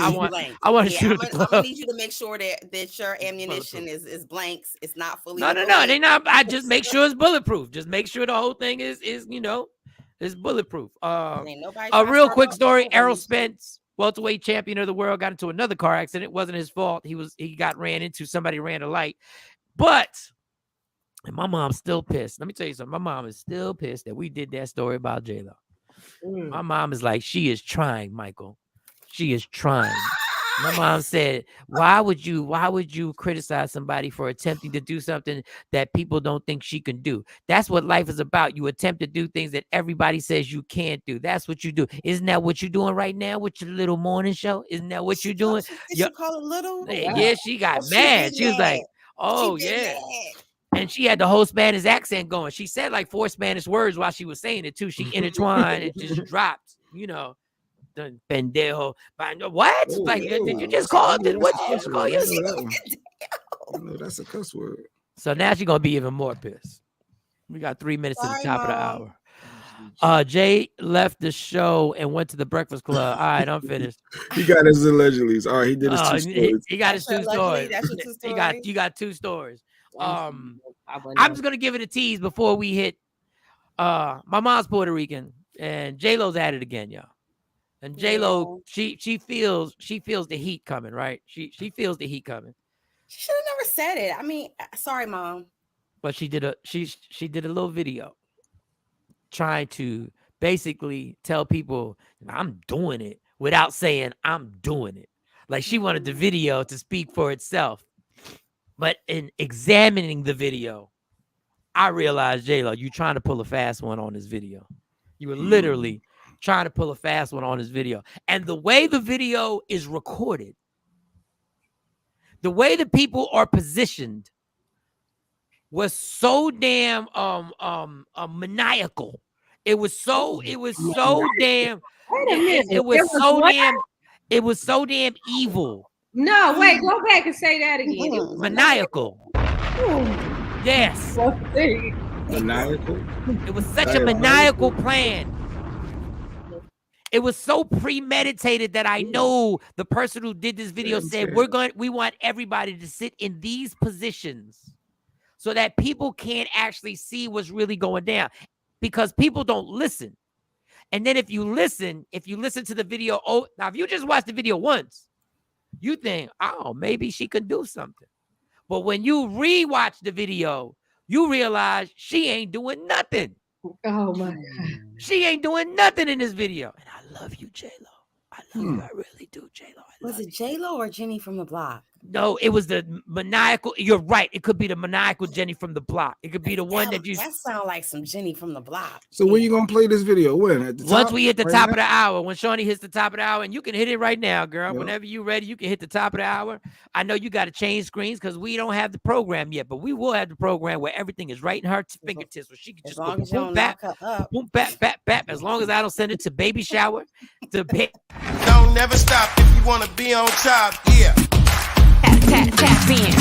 I want to shoot at the club. I'm gonna need you to make sure that your ammunition is blanks. It's not fully. No. They not. I just make sure it's bulletproof. Just make sure the whole thing is bulletproof. A real quick story. Errol Spence, welterweight champion of the world, got into another car accident. It wasn't his fault. He got ran into. Somebody ran a light. But and my mom's still pissed. Let me tell you something. My mom is still pissed that we did that story about J-Lo. My mom is like, she is trying, Michael. She is trying. My mom said, why would you criticize somebody for attempting to do something that people don't think she can do? That's what life is about. You attempt to do things that everybody says you can't do. That's what you do. Isn't that what you're doing right now with your little morning show? Isn't that what you're doing? Did you call it little? Yeah, she got mad. She was like, oh, yeah. And she had the whole Spanish accent going. She said like 4 Spanish words while she was saying it too. She intertwined and just dropped, the pendejo. What? Oh, like, did you just call it? What did you just call it? No, that's a cuss word. So now she's gonna be even more pissed. We got 3 minutes to the top of the hour. Jay left the show and went to the Breakfast Club. All right, I'm finished. He got his allegedly. All right, he did his 2 stories. He got his 2 stories. That's your 2 stories. You got 2 stories. I'm just gonna give it a tease before we hit. My mom's Puerto Rican, and J-Lo's at it again, y'all. And J-Lo, she feels the heat coming, right? She feels the heat coming. She should have never said it. I mean, sorry, Mom. But she did a little video trying to basically tell people I'm doing it without saying I'm doing it. Like she wanted the video to speak for itself. But in examining the video, I realized, J-Lo, you trying to pull a fast one on this video. You were literally trying to pull a fast one on this video. And the way the video is recorded, the way the people are positioned was so damn maniacal. It was so damn it was so damn evil. No, wait, go back and say that again. It was Maniacal. Yes. Maniacal. It was such a maniacal plan. It was so premeditated that I know the person who did this video said, we want everybody to sit in these positions so that people can't actually see what's really going down, because people don't listen. And then if you listen to the video, now if you just watch the video once, you think, oh, maybe she could do something. But when you rewatch the video, you realize she ain't doing nothing. Oh my God. She ain't doing nothing in this video. And I love you, J-Lo. I love you. I really do, J-Lo. Was it J-Lo or Jenny from the Block? No, it was the maniacal. You're right. It could be the maniacal Jenny from the Block. It could be the one that you. That sounds like some Jenny from the Block. So when you gonna play this video? When? At the Once top? we hit the Right top now? of the hour, when Shawnee hits the top of the hour, and you can hit it right now, girl. Yep. Whenever you're ready, you can hit the top of the hour. I know you got to change screens because we don't have the program yet, but we will have the program where everything is right in her fingertips, where she can just go boom, bap, boom, bap, bap, bap. As long as I don't send it to baby shower, to bed. Don't never stop if you want to be on top. Yeah. Tap in.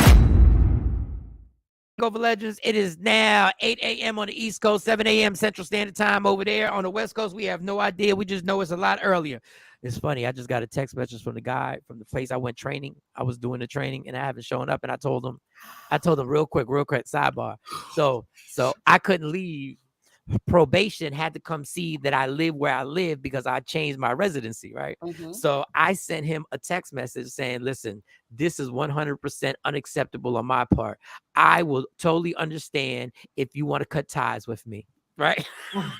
Over Legends. It is now 8 a.m. on the East Coast, 7 a.m. Central Standard Time over there. On the West Coast, we have no idea. We just know it's a lot earlier. It's funny. I just got a text message from the guy from the place I went training. I was doing the training and I haven't shown up. And I told him real quick, sidebar. So I couldn't leave. Probation had to come see that I live where I live because I changed my residency, right? Mm-hmm. So I sent him a text message saying, listen, this is 100% unacceptable on my part. I will totally understand if you want to cut ties with me, right? Oh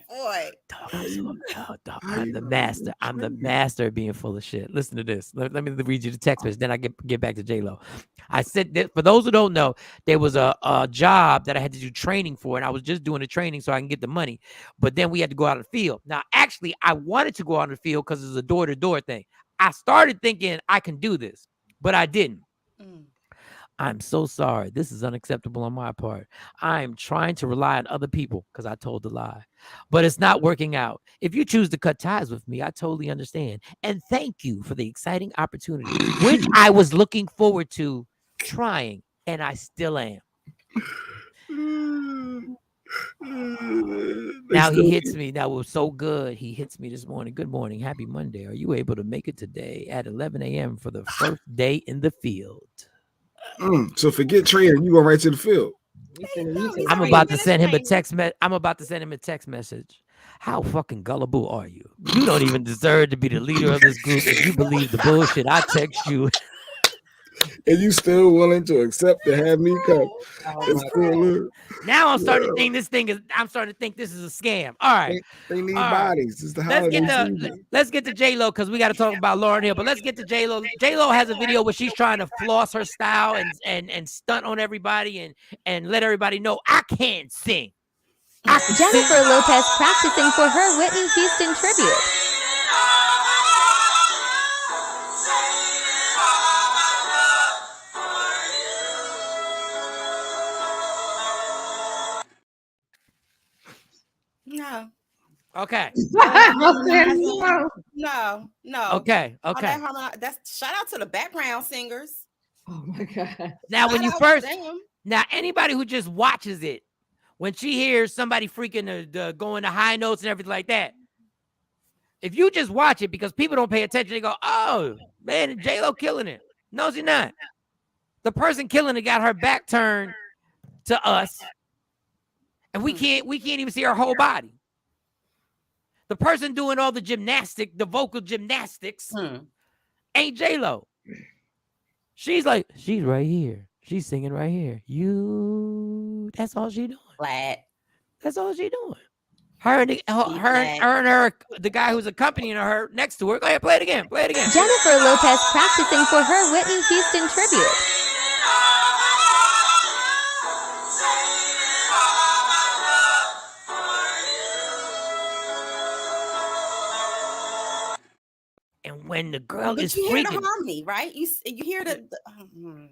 boy. I'm the master. I'm the master of being full of shit. Listen to this. Let me read you the text message. Then I get back to J-Lo. I said that for those who don't know, there was a job that I had to do training for, and I was just doing the training so I can get the money. But then we had to go out in the field. Now, actually, I wanted to go out in the field because it's a door-to-door thing. I started thinking I can do this, but I didn't. I'm so sorry. This is unacceptable on my part. I am trying to rely on other people because I told the lie, but it's not working out. If you choose to cut ties with me, I totally understand. And thank you for the exciting opportunity, which I was looking forward to trying, and I still am. Now he hits me. That was so good. He hits me this morning. Good morning. Happy Monday. Are you able to make it today at 11 a.m. for the first day in the field? So forget training. You go right to the field. I'm about to send him a text message. How fucking gullible are you? You don't even deserve to be the leader of this group if you believe the bullshit I text you. And you still willing to accept to have me come? Now I'm starting to think I'm starting to think this is a scam. All right. They need bodies. It's the let's get to J-Lo because we got to talk about Lauryn Hill. But let's get to J-Lo. J-Lo has a video where she's trying to floss her style and stunt on everybody and let everybody know I can't sing. Jennifer Lopez practicing for her Whitney Houston tribute. No. Okay. No. Okay. That's shout out to the background singers. Oh my God. Now, anybody who just watches it, when she hears somebody freaking going to high notes and everything like that, if you just watch it, because people don't pay attention, they go, oh, man, J-Lo killing it. No, she's not. The person killing it got her back turned to us, and we can't even see her whole body. The person doing all the vocal gymnastics ain't J-Lo. She's right here. She's singing right here. That's all she doing. Flat. That's all she doing. Her and the guy who's accompanying her next to her. Go ahead, play it again. Jennifer Lopez practicing for her Whitney Houston tribute. And when the girl is you hear the freaking, harmony, right? You hear the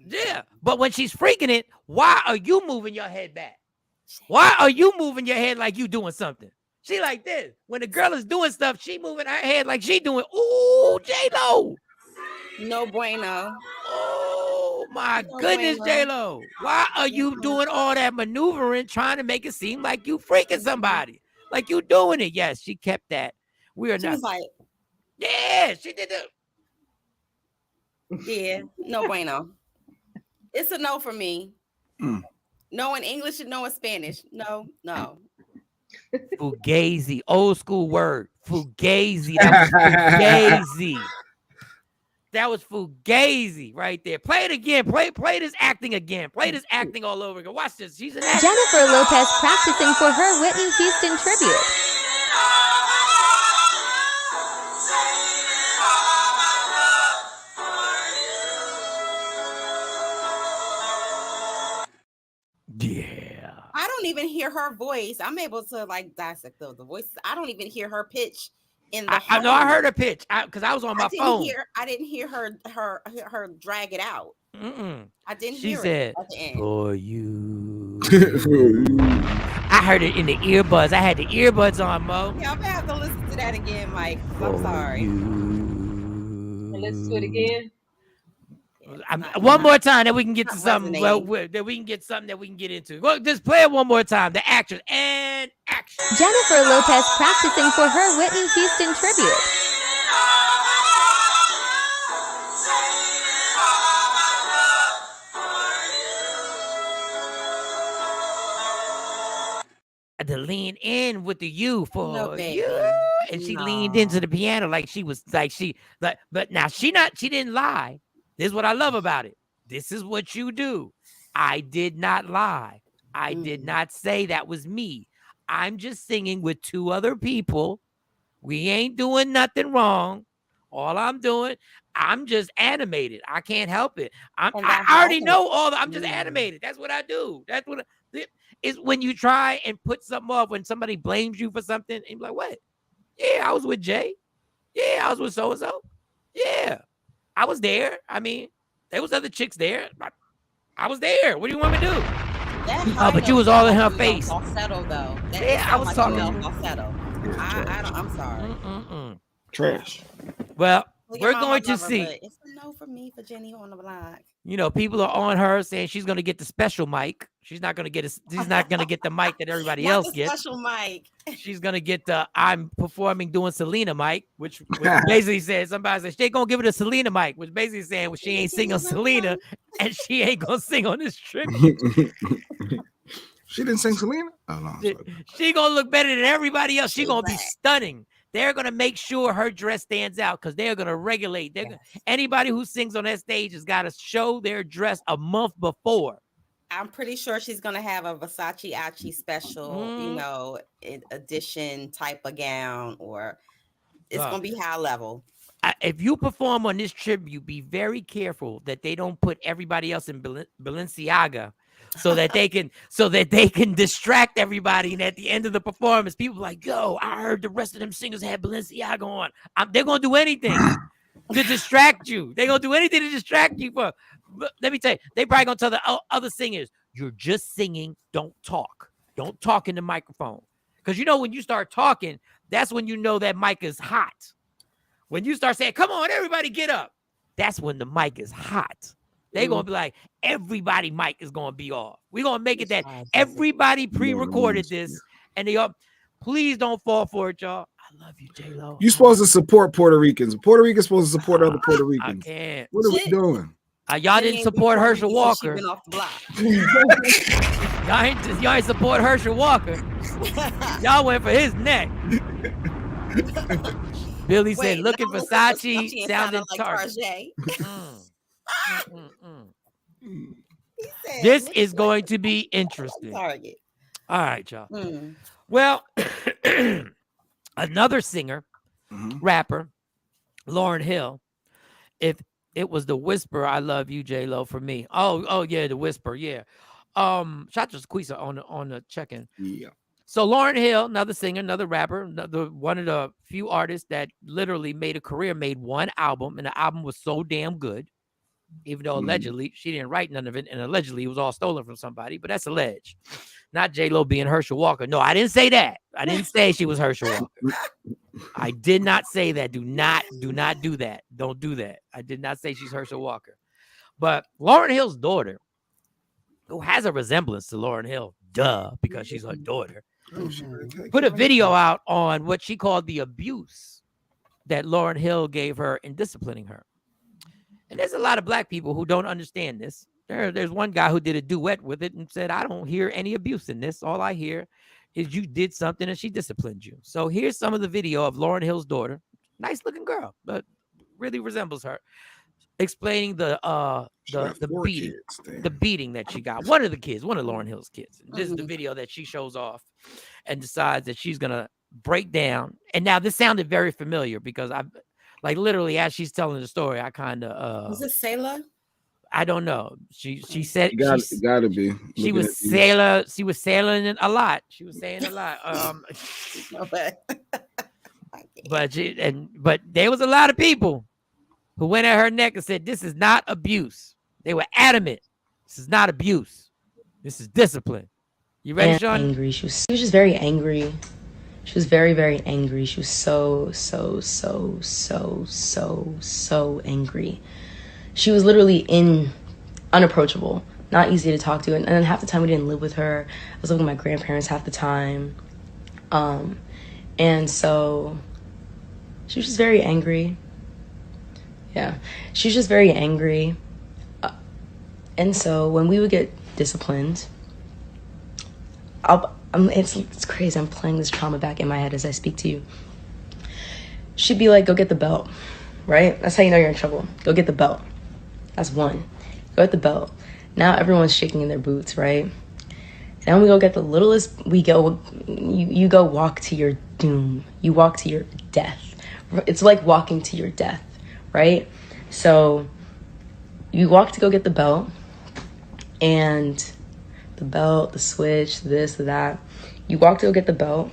yeah. But when she's freaking it, why are you moving your head back? Why are you moving your head like you doing something? She like this. When the girl is doing stuff, she moving her head like she doing. Ooh, J-Lo. no bueno. Oh my No goodness, bueno. J-Lo. Why are you doing all that maneuvering, trying to make it seem like you freaking somebody? Like you doing it. Yes, she kept that. We are She not. was like, Yeah, she did that. yeah, no bueno. It's a no for me. No in English and no in Spanish. No. Fugazi, old school word. Fugazi. That was fugazi. That was fugazi right there. Play it again. Play this acting again. Play this acting all over again. Watch this. She's an actor. Jennifer Lopez practicing for her Whitney Houston tribute. Yeah. I don't even hear her voice. I'm able to like dissect the voices. I don't even hear her pitch in the I know I heard her pitch because I was on my phone. I didn't hear her drag it out. I didn't hear it. She said, at the end. For you. I heard it in the earbuds. I had the earbuds on, Mo. Yeah, I'm gonna have to listen to that again, Mike. I'm sorry. Let's do it again. One more time that we can get to something. That we can get something that we can get into. Well, just play it one more time. The actress and action. Jennifer Lopez practicing for her Whitney Houston tribute. To lean in with the you for you, and she leaned No. into the piano like she was but now she didn't lie. This is what I love about it. This is what you do. I did not lie. I did not say that was me. I'm just singing with two other people. We ain't doing nothing wrong. All I'm doing, I'm just animated. I can't help it. I already know I'm just animated. That's what I do. That's what is when you try and put something off when somebody blames you for something and you're like, what? Yeah, I was with Jay. Yeah, I was with so-and-so. Yeah, I was there. I mean, there was other chicks there. I was there. What do you want me to do? But you was all in her face. Falsetto though. Yeah, I was talking. Falsetto. I'm sorry. Trash. Well, we're going to see. It's a no for me for Jenny on the block. You know, people are on her saying she's going to get the special mic. She's not going to get she's not going to get the mic that everybody else gets. Special mic. She's going to get the I'm performing doing Selena mic, which basically says somebody said they going to give her the Selena mic, which basically saying well, she ain't singing Selena and she ain't going to sing on this tribute. She didn't sing Selena? Oh, no. She going to look better than everybody else. She going to be stunning. They're going to make sure her dress stands out because they're going to regulate. Anybody who sings on that stage has got to show their dress a month before. I'm pretty sure she's going to have a Versace Achi special, edition type of gown, or it's going to be high level. If you perform on this tribute, be very careful that they don't put everybody else in Balenciaga. So that they can distract everybody, and at the end of the performance, people are like, "Yo, I heard the rest of them singers had Balenciaga on." They're gonna do anything to distract you. They're gonna do anything to distract you. But let me tell you, they probably gonna tell the other singers, "You're just singing. Don't talk. Don't talk in the microphone." Because you know when you start talking, that's when you know that mic is hot. When you start saying, "Come on, everybody, get up," that's when the mic is hot. They're going to be like, everybody mic is going to be off. We're going to make it that everybody pre-recorded this. And they all, please don't fall for it, y'all. I love you, J-Lo. You're supposed to support Puerto Ricans. Puerto Ricans supposed to support other Puerto Ricans. I can't. What are we doing? Y'all didn't support Herschel Walker. Off the block. y'all ain't support Herschel Walker. Y'all went for his neck. Billy said, looking for Versace, sounding like Target. This is going to be interesting. All right, y'all. Well, another singer, rapper, Lauryn Hill. If it was the Whisper, I love you, J-Lo, for me. Oh yeah, the Whisper, yeah. Shout out to Squeezer on the check-in. Yeah. So Lauryn Hill, another singer, another rapper, one of the few artists that literally made a career, made one album, and the album was so damn good, even though allegedly she didn't write none of it, and allegedly it was all stolen from somebody, but that's alleged. Not J-Lo being Herschel Walker. No, I didn't say that. I didn't say she was Herschel Walker. I did not say that. Do not do that. Don't do that. I did not say she's Herschel Walker. But Lauryn Hill's daughter, who has a resemblance to Lauryn Hill, because she's her daughter, put a video out on what she called the abuse that Lauryn Hill gave her in disciplining her. And there's a lot of black people who don't understand this. There's one guy who did a duet with it and said, I don't hear any abuse in this. All I hear is you did something and she disciplined you. So here's some of the video of Lauryn Hill's daughter, nice looking girl, but really resembles her, explaining the beating that she got. One of Lauryn Hill's kids. This is the video that she shows off and decides that she's gonna break down. And now this sounded very familiar because I, like, literally as she's telling the story, I kind of was it Sailor? I don't know. She said it gotta be. She was sailing a lot. She was saying a lot. But there was a lot of people who went at her neck and said, this is not abuse. They were adamant. This is not abuse. This is discipline. You ready, Shawn? Angry. She was just very angry. She was very, very angry. She was so angry. She was literally unapproachable, not easy to talk to. And then half the time we didn't live with her. I was living with my grandparents half the time. And so she was just very angry. Yeah, she was just very angry. And so when we would get disciplined, it's crazy. I'm playing this trauma back in my head as I speak to you. She'd be like, go get the belt, right? That's how you know you're in trouble. Go get the belt. That's one. Go get the belt. Now everyone's shaking in their boots, right? And we go get the littlest, you go walk to your doom. You walk to your death. It's like walking to your death, right? So you walk to go get the belt, and the belt, the switch, this, that. You walk to go get the belt,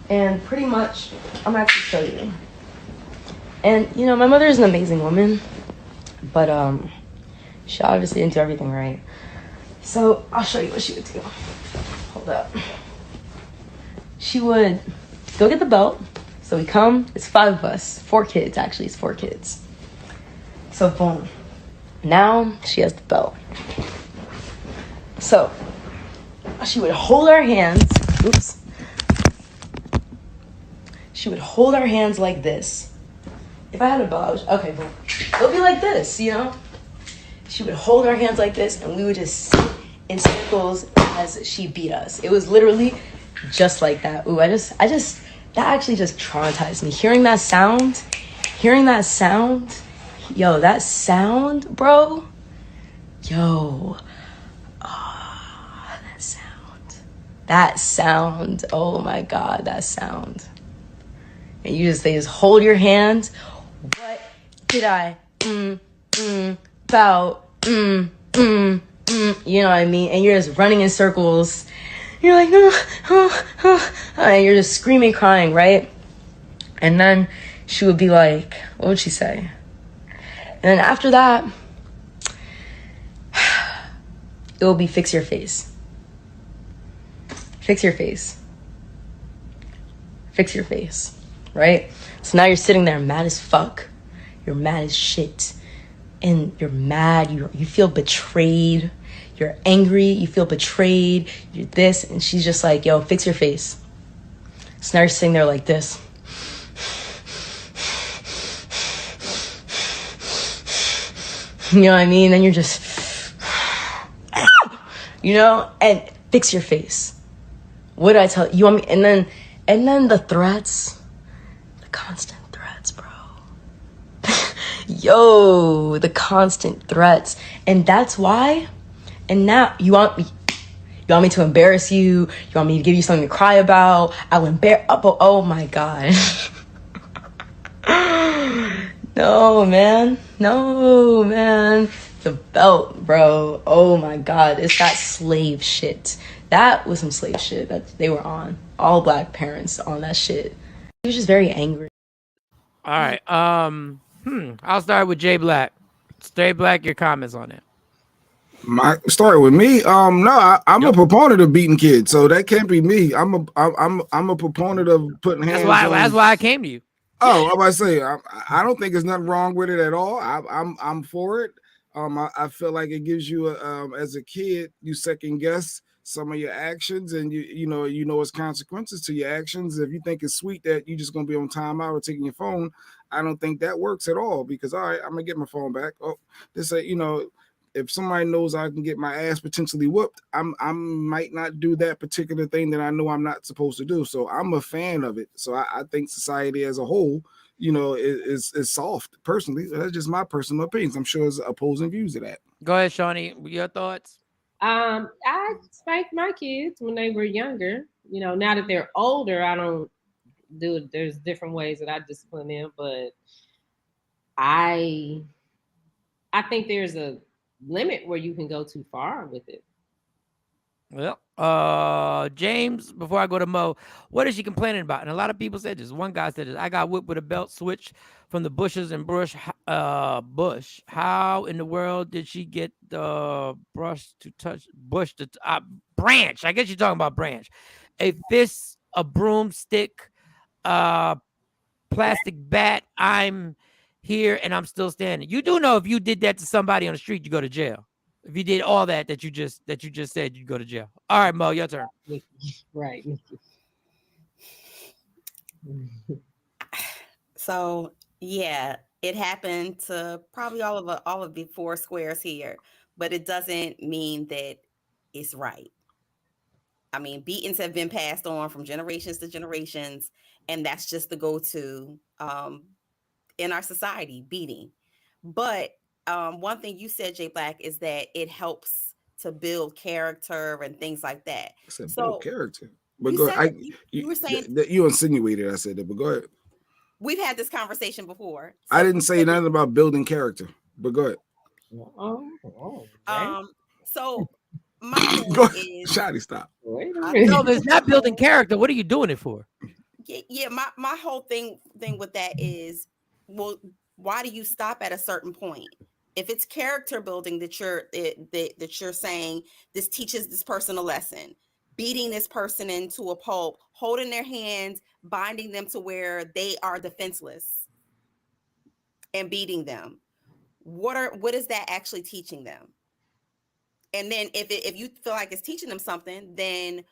and pretty much, I'm gonna actually show you. And, you know, my mother is an amazing woman, but she obviously didn't do everything right. So I'll show you what she would do. Hold up. She would go get the belt. So we come, it's 5 of us, 4 kids, actually, it's 4 kids. So boom, now she has the belt. So she would hold our hands, she would hold our hands like this. If I had a belt, okay, boom, it'll be like this, you know? She would hold our hands like this, and we would just sit in circles as she beat us. It was literally just like that. Ooh, that actually just traumatized me. Hearing that sound, yo, that sound, bro, yo, that sound, oh my God, that sound. And they just hold your hands. What did I, about, you know what I mean? And you're just running in circles. You're like, and you're just screaming, crying, right? And then she would be like, what would she say? And then after that, it will be fix your face. Fix your face. Fix your face, right? So now you're sitting there mad as fuck. You're mad as shit. And you're mad, you feel betrayed. You're angry, you feel betrayed, you're this, and she's just like, yo, fix your face. So now you're sitting there like this. You know what I mean? And you're just, you know, and fix your face. What did I tell you? Want me? And then the threats, the constant threats, bro. Yo, the constant threats. And that's why. And now you want me to embarrass you? You want me to give you something to cry about? I'll embarrass. Oh my God. No, man. The belt, bro. Oh my God. It's that slave shit. That was some slave shit that they were on. All black parents on that shit. He was just very angry. All right. I'll start with Jay Black. Jay Black, your comments on it. My story with me. No, I'm a proponent of beating kids, so that can't be me. I'm a proponent of putting hands. That's why I came to you. Oh, I was about to say, I don't think there's nothing wrong with it at all. I'm for it. I feel like it gives you as a kid, you second guess some of your actions, and you know it's consequences to your actions. If you think it's sweet that you're just gonna be on timeout or taking your phone, I don't think that works at all. Because all right, I'm gonna get my phone back. Oh, this if somebody knows I can get my ass potentially whooped, I might not do that particular thing that I know I'm not supposed to do. So I'm a fan of it. So I think society as a whole, is soft. Personally, that's just my personal opinions. I'm sure there's opposing views to that. Go ahead, Shawnee. Your thoughts? I spanked my kids when they were younger. Now that they're older, I don't do it. There's different ways that I discipline them, but I think there's a limit where you can go too far with it. Well, James, before I go to Mo, what is she complaining about? And a lot of people said this. One guy said this. I got whipped with a belt switch from the bushes and bush. How in the world did she get the brush to touch bush to branch? I guess you're talking about branch. A fist, a broomstick, plastic bat. I'm here and I'm still standing. You do know if you did that to somebody on the street, you go to jail. If you did all that you just said, you'd go to jail. All right, Mo, your turn. Right. So yeah, it happened to probably all of the four squares here, but it doesn't mean that it's right. I mean, beatings have been passed on from generations to generations, and that's just the go-to in our society, beating. But one thing you said, Jay Black, is that it helps to build character and things like that. I said So build character. But you go said ahead. you were saying You insinuated I said that, but go ahead. we've had this conversation before. I didn't say nothing about building character, but go ahead. So my thing is, Shotty, stop. No, there's not building character. What are you doing it for? Yeah, my whole thing with that is, well, why do you stop at a certain point? If it's character building that you're saying this teaches this person a lesson, beating this person into a pulp, holding their hands, binding them to where they are defenseless, and beating them. What is that actually teaching them? And then if you feel like it's teaching them something, then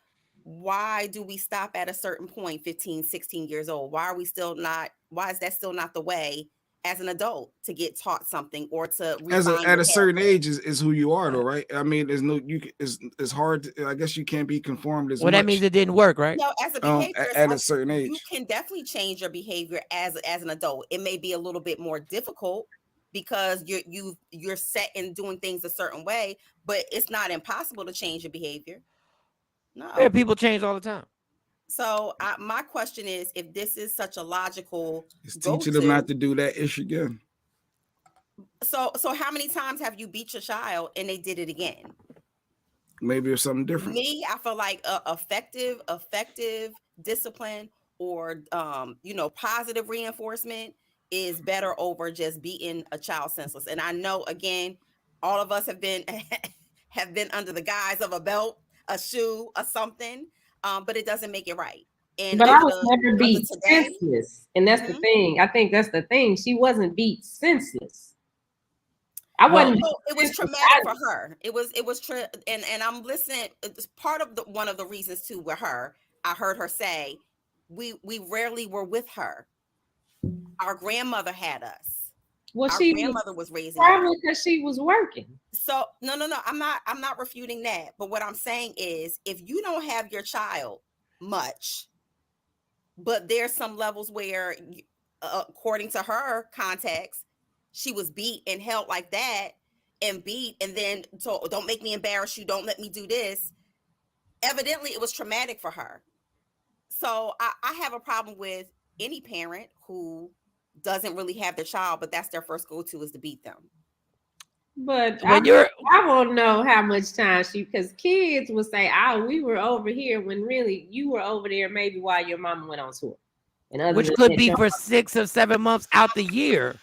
why do we stop at a certain point, 15, 16 years old? Why is that still not the way as an adult to get taught something or to refine at a certain age is who you are, though, right? I mean, it's hard to, I guess you can't be conformed as much. That means it didn't work, right? No, as a behavior at a certain age, you can definitely change your behavior as an adult. It may be a little bit more difficult because you're set in doing things a certain way, but it's not impossible to change your behavior. No. Yeah, people change all the time. So my question is, if this is such a logical, it's teaching them not to do that ish again. So how many times have you beat your child and they did it again? Maybe it's something different. Me, I feel like effective discipline or positive reinforcement is better over just beating a child senseless. And I know, again, all of us have been under the guise of a belt, a shoe, or something, but it doesn't make it right. But I was never beat senseless, and that's the thing. I think that's the thing. She wasn't beat senseless. I wasn't. It was traumatic for her. It was and I'm listening. It's part of one of the reasons too with her. I heard her say, we rarely were with her. Our grandmother had us. Well, our grandmother was raising probably because she was working. So no. I'm not refuting that. But what I'm saying is, if you don't have your child much, but there's some levels where, according to her context, she was beat and held like that and beat, and then told, don't make me embarrass you. Don't let me do this. Evidently, it was traumatic for her. So I have a problem with any parent who doesn't really have their child, but that's their first go-to is to beat them. But when you're I won't know how much time because kids will say, "Oh, we were over here," when really you were over there maybe while your mama went on tour. And other which than could that, be for 6 or 7 months out the year.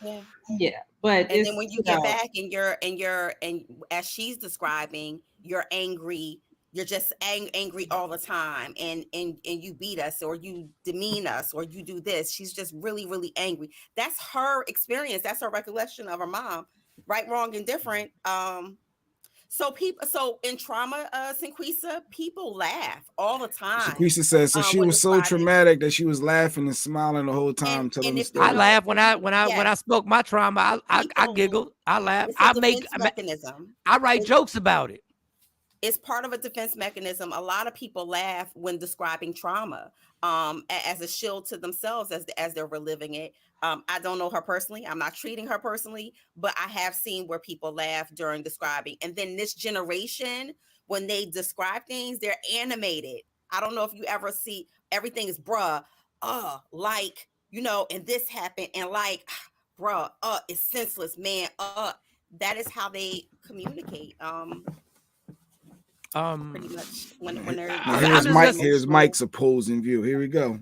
yeah. But And it's then when you get back and as she's describing, you're angry. You're just angry all the time, and you beat us, or you demean us, or you do this. She's just really, really angry. That's her experience. That's her recollection of her mom. Right, wrong, and different. So in trauma, Sinquisa, people laugh all the time. Shaquisha says so. She when was so describing, traumatic that she was laughing and smiling the whole time, and telling the if you I story. know, laugh when I spoke my trauma. I people, giggle. I laugh. it's a defense mechanism. I write jokes about it. It's part of a defense mechanism. A lot of people laugh when describing trauma, as a shield to themselves as they're reliving it. I don't know her personally. I'm not treating her personally, but I have seen where people laugh during describing. And then this generation, when they describe things, they're animated. I don't know if you ever see everything is bruh, like, and this happened, and like, bruh, it's senseless, man. That is how they communicate. Pretty much when they're Here's Mike's opposing view. Here we go.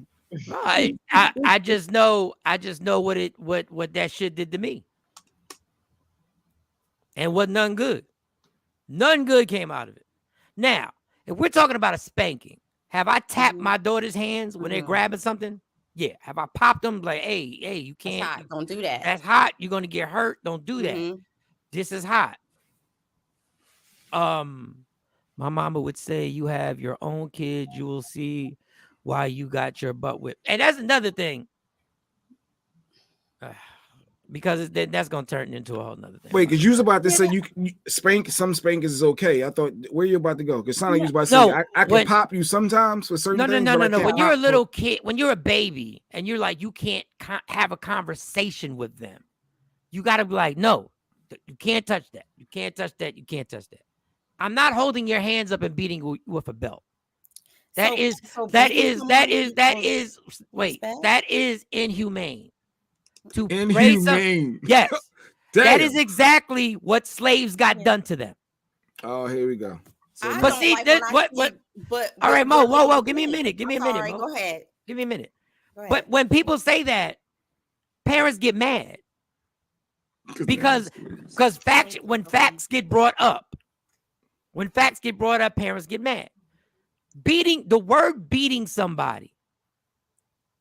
I just know what that shit did to me. And what none good. None good came out of it. Now, if we're talking about a spanking, have I tapped my daughter's hands when they're grabbing something? Yeah. Have I popped them like, hey, you can't. That's hot. Don't do that. That's hot. You're going to get hurt. Don't do that. This is hot. My mama would say, you have your own kid, you will see why you got your butt whipped. And that's another thing. Because that's going to turn into a whole nother thing. Wait, because you was about to say you some spankings is okay. I thought, where you about to go? Because sound like you was about to say, I can pop you sometimes for certain things. No. When you're a little kid, when you're a baby, and you're like, you can't have a conversation with them. You got to be like, no, you can't touch that. You can't touch that. You can't touch that. I'm not holding your hands up and beating you with a belt. That is inhumane. Inhumane. Yes. That is exactly what slaves got done to them. Oh, here we go. So but see, all right, Mo, whoa, give me a minute. Mo. Go ahead. Give me a minute. But when people say that, parents get mad. Because when facts get brought up, parents get mad. The word beating somebody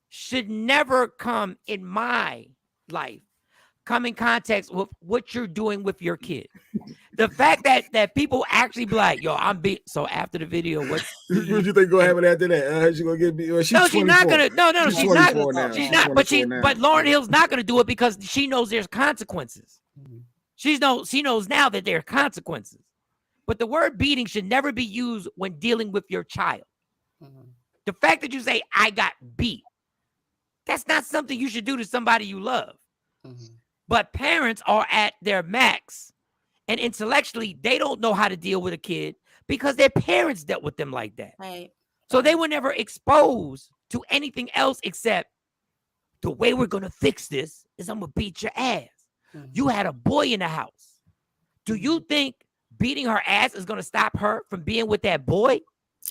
should never come in my life, come in context with what you're doing with your kid. The fact that people actually be like, yo, I'm beat. So after the video, what do you think gonna happen after that? She gonna get beat? Well, she's not gonna. No, she's not. She's not. But Lauryn Hill's not gonna do it because she knows there's consequences. She knows now that there are consequences. But the word beating should never be used when dealing with your child. The fact that you say, I got beat, that's not something you should do to somebody you love. But parents are at their max. And intellectually, they don't know how to deal with a kid because their parents dealt with them like that. Right. So they were never exposed to anything else except the way we're going to fix this is I'm going to beat your ass. You had a boy in the house. Do you think beating her ass is going to stop her from being with that boy?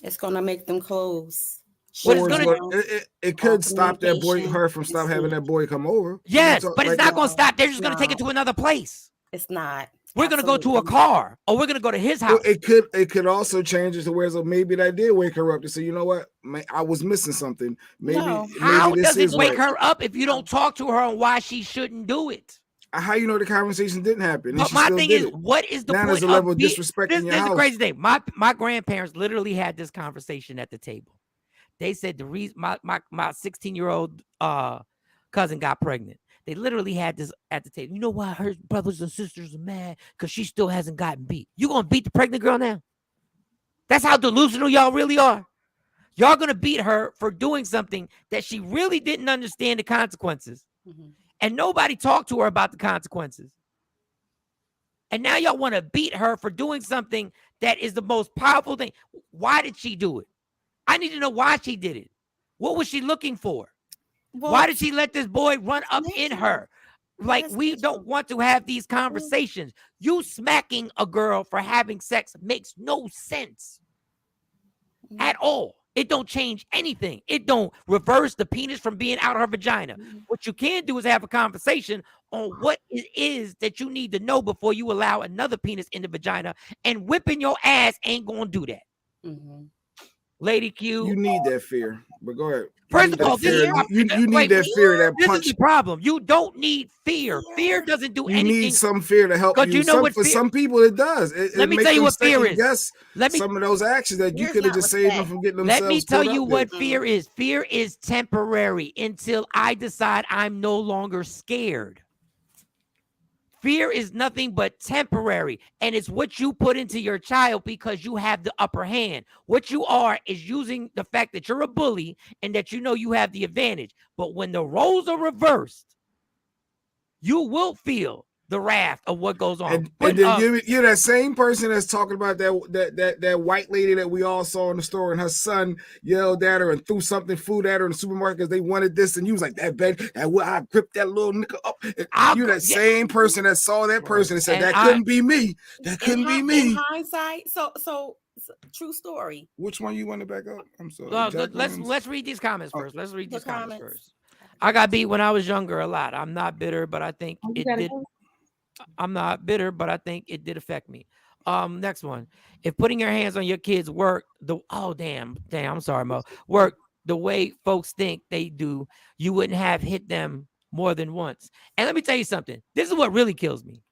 It's going to make them close. It could stop her from having that boy come over. Yes, but it's not going to stop. They're just going to take it to another place. It's not. We're going to go to a car, or we're going to go to his house. It could also change it to where maybe that did wake her up to say, you know what, I was missing something. How does it wake her up if you don't talk to her on why she shouldn't do it? How you know the conversation didn't happen? But my thing is, what is the point? There's a level of disrespect in your house. This is the crazy thing. My grandparents literally had this conversation at the table. They said the reason my 16-year-old cousin got pregnant. They literally had this at the table. You know why her brothers and sisters are mad? Because she still hasn't gotten beat. You gonna beat the pregnant girl now? That's how delusional y'all really are. Y'all gonna beat her for doing something that she really didn't understand the consequences. And nobody talked to her about the consequences. And now y'all want to beat her for doing something that is the most powerful thing. Why did she do it? I need to know why she did it. What was she looking for? Why did she let this boy run up in her? Like, we don't want to have these conversations. You smacking a girl for having sex makes no sense at all. It don't change anything. It don't reverse the penis from being out of her vagina. What you can do is have a conversation on what it is that you need to know before you allow another penis in the vagina, and whipping your ass ain't gonna do that. Lady Q. You need that fear, but go ahead. First of all, you need that fear, that punch. This is the problem. You don't need fear. Fear doesn't do anything. You need some fear to help you. You know for some people, it does. Let me tell you what fear is. Yes, some of those actions that you could have just saved them from getting themselves. Let me tell you what fear is. Fear is temporary until I decide I'm no longer scared. Fear is nothing but temporary, and it's what you put into your child because you have the upper hand. What you are is using the fact that you're a bully and that you know you have the advantage. But when the roles are reversed, you will feel the wrath of what goes on. And then you're that same person that's talking about that white lady that we all saw in the store, and her son yelled at her and threw food at her in the supermarket because they wanted this, and you was like, I gripped that little nigga up. You're that same person that saw that person and said, that couldn't be me. That couldn't be me. In hindsight, so true story. Which one you want to back up? I'm sorry. Let's read these comments first. Let's read these comments first. I got beat when I was younger a lot. I'm not bitter, but I think it did. I'm not bitter, but I think it did affect me. Next one. If putting your hands on your kids work I'm sorry, Mo. Work the way folks think they do, you wouldn't have hit them more than once. And let me tell you something. This is what really kills me.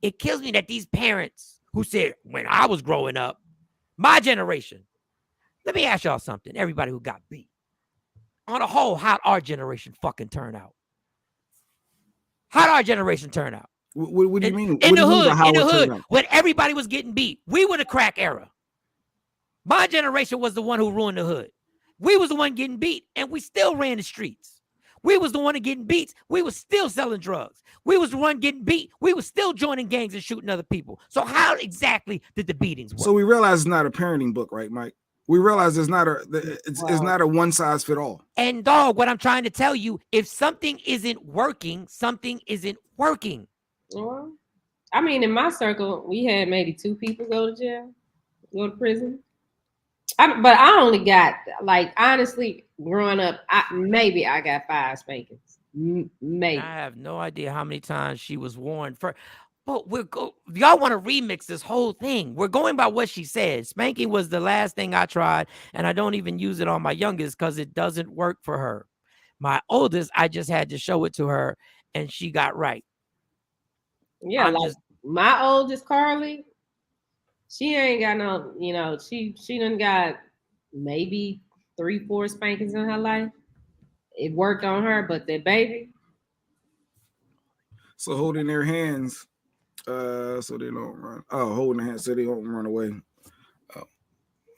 It kills me that these parents who said, when I was growing up, my generation. Let me ask y'all something. Everybody who got beat. On a whole, how'd our generation fucking turn out? How'd our generation turn out? What do you mean? In the hood, when everybody was getting beat, we were the crack era. My generation was the one who ruined the hood. We was the one getting beat, and we still ran the streets. We was the one getting beat. We was still selling drugs. We was the one getting beat. We was still joining gangs and shooting other people. So how exactly did the beatings work? So we realize it's not a parenting book, right, Mike? We realize it's not a one size fit all. And dog, what I'm trying to tell you, if something isn't working, something isn't working. Well, I mean, in my circle, we had maybe 2 people go to jail, go to prison. But I only got, like, honestly, growing up, I got 5 spankings. Maybe. I have no idea how many times she was warned for. But y'all want to remix this whole thing. We're going by what she said. Spanking was the last thing I tried, and I don't even use it on my youngest because it doesn't work for her. My oldest, I just had to show it to her, and she got right. Yeah, my oldest, Carly, she ain't got no, she done got maybe 3-4 spankings in her life. It worked on her, but that baby. So holding their hands, so they don't run. Oh, holding their hands so they don't run away.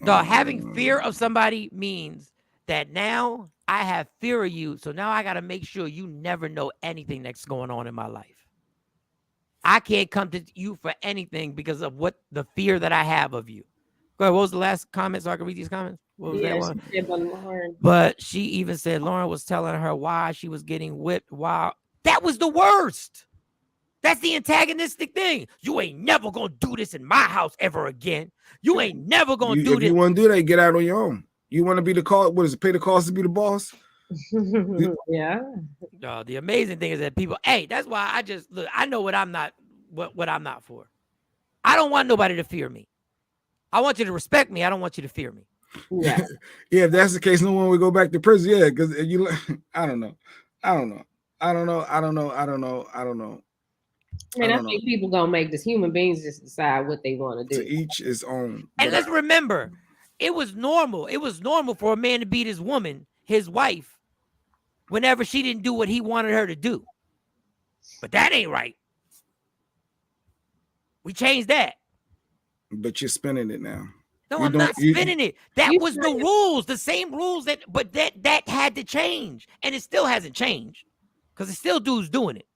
Having fear of somebody means that now I have fear of you. So now I got to make sure you never know anything that's going on in my life. I can't come to you for anything because of what the fear that I have of you. Go ahead. What was the last comment so I can read these comments? What was that one? But she even said Lauren was telling her why she was getting whipped. Wow. That was the worst. That's the antagonistic thing. You ain't never going to do this in my house ever again. You ain't never going to do this. If you want to do that, get out on your own. You want to be the cost? What is it? Pay the cost to be the boss? Yeah. The amazing thing is that people, that's why I just look. I know what I'm not for. I don't want nobody to fear me. I want you to respect me. I don't want you to fear me. Yeah. Yeah. If that's the case, no one would go back to prison. Yeah, because I don't know. I think people gonna make this. Human beings just decide what they want to do. To each his own. And let's remember, it was normal. It was normal for a man to beat his woman, his wife, whenever she didn't do what he wanted her to do. But that ain't right. We changed that. But you're spinning it now. No, I'm not spinning it. That was the rules, the same rules but that had to change. And it still hasn't changed. Because it's still dudes doing it.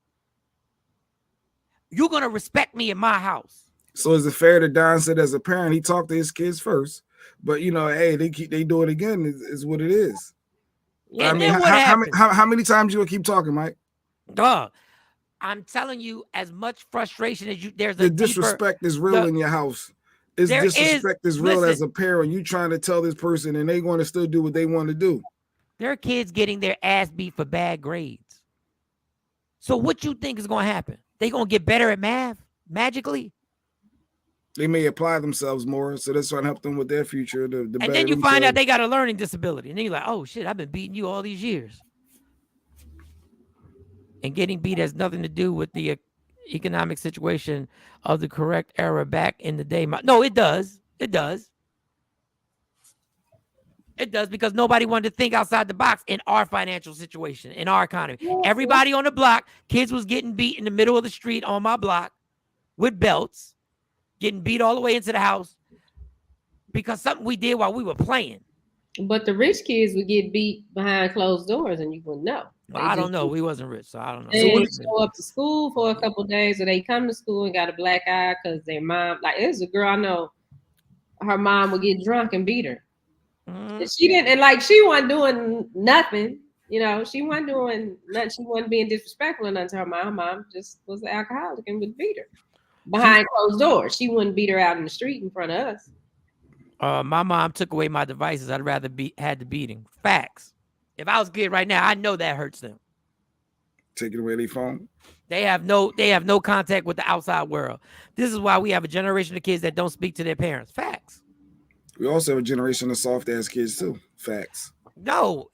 You're going to respect me in my house. So is it fair that Don said as a parent, he talked to his kids first? But, hey, they do it again is what it is. Yeah, I mean, how many times you will keep talking, Mike? Dog, I'm telling you, as much frustration as you, there's the a disrespect is real in your house. Disrespect is real as a parent. You trying to tell this person, and they going to still do what they want to do. There are kids getting their ass beat for bad grades. So what you think is going to happen? They going to get better at math magically? They may apply themselves more, so that's trying to help them with their future. And then you find out they got a learning disability, and then you're like, oh shit, I've been beating you all these years. And getting beat has nothing to do with the economic situation of the correct era back in the day. No, it does. It does. It does, because nobody wanted to think outside the box in our financial situation, in our economy. Everybody on the block, kids was getting beat in the middle of the street on my block with belts, getting beat all the way into the house because something we did while we were playing. But the rich kids would get beat behind closed doors and you wouldn't know. Well, I don't know. We wasn't rich, so I don't know. They show up to school for a couple of days, or they come to school and got a black eye because their mom, like, there's a girl I know, her mom would get drunk and beat her. And she didn't, and like, she wasn't doing nothing, you know, she wasn't doing nothing, she wasn't being disrespectful or nothing to her mom. Her mom just was an alcoholic and would beat her behind closed doors. She wouldn't beat her out in the street in front of us. My mom took away my devices. I'd rather had the beating. Facts. If I was a kid right now, I know that hurts them. Taking away their phone. They have no contact with the outside world. This is why we have a generation of kids that don't speak to their parents. Facts. We also have a generation of soft ass kids too. Facts. No,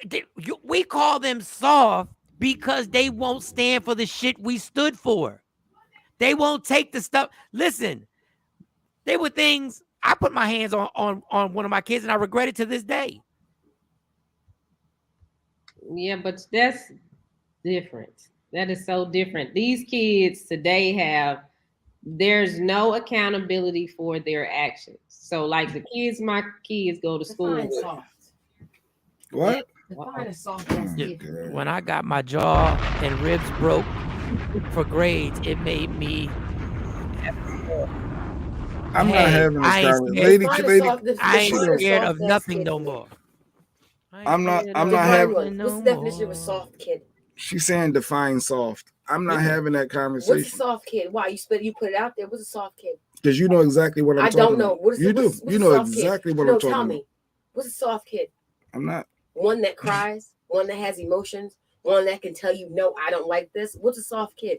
we call them soft because they won't stand for the shit we stood for. They won't take the stuff. Listen, they were things. I put my hands on one of my kids and I regret it to this day. Yeah, but that's different. That is so different. These kids today there's no accountability for their actions. So like my kids go to school with. What? When I got my jaw and ribs broke for grades, it made me. I'm not having this conversation. I ain't scared of nothing no more. I'm not having. What's the definition of a soft kid? She's saying define soft. I'm not having that conversation. What's a soft kid? Why you put it out there? What's a soft kid? Because you know exactly what I'm talking about. I don't know. What's you know exactly what I'm talking about. Tell me. What's a soft kid? I'm not. One that cries, one that has emotions, one that can tell you, no, I don't like this. What's a soft kid?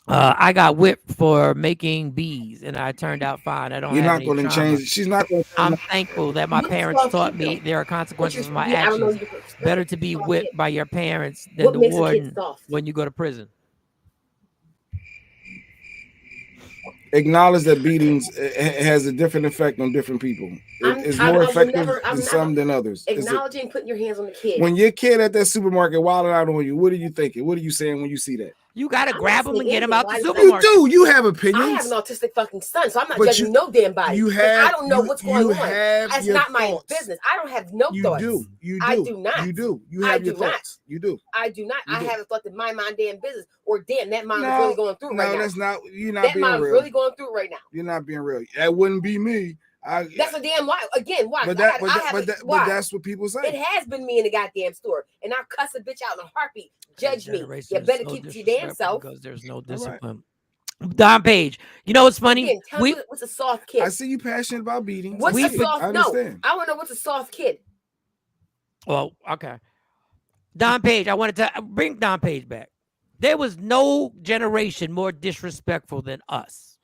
I got whipped for making bees, and I turned out fine. You're not going to change. She's not going. I'm thankful that my parents taught me there are consequences for my actions. Better to be whipped by your parents than the warden when you go to prison. Acknowledge that beatings has a different effect on different people. It's more effective in some than others. Acknowledging putting your hands on the kid. When your kid at that supermarket wilding out on you, what are you thinking? What are you saying when you see that? You gotta grab him and get him out the supermarket. You do. You have opinions. I have an autistic fucking son, so I'm not judging no damn body. I don't know what's going on. That's not my business. I don't have no thoughts. You do. I do not. You do. You have your thoughts. You do. I do not. I have a thought that my damn business, or damn, that mom is really going through right now. No, that's not. You're not that being real. That mom's really going through right now. You're not being real. That wouldn't be me. That's a damn lie. Again, why? But that's what people say. It has been me in the goddamn store, and I'll cuss a bitch out in a heartbeat. Judge me. You better keep it to your damn self. Because there's no discipline. Right. Don Page, you know what's funny? Again, tell me what's a soft kid? I see you passionate about beating. What's a soft? I want to know what's a soft kid. Well, okay. Don Page, I wanted to bring Don Page back. There was no generation more disrespectful than us.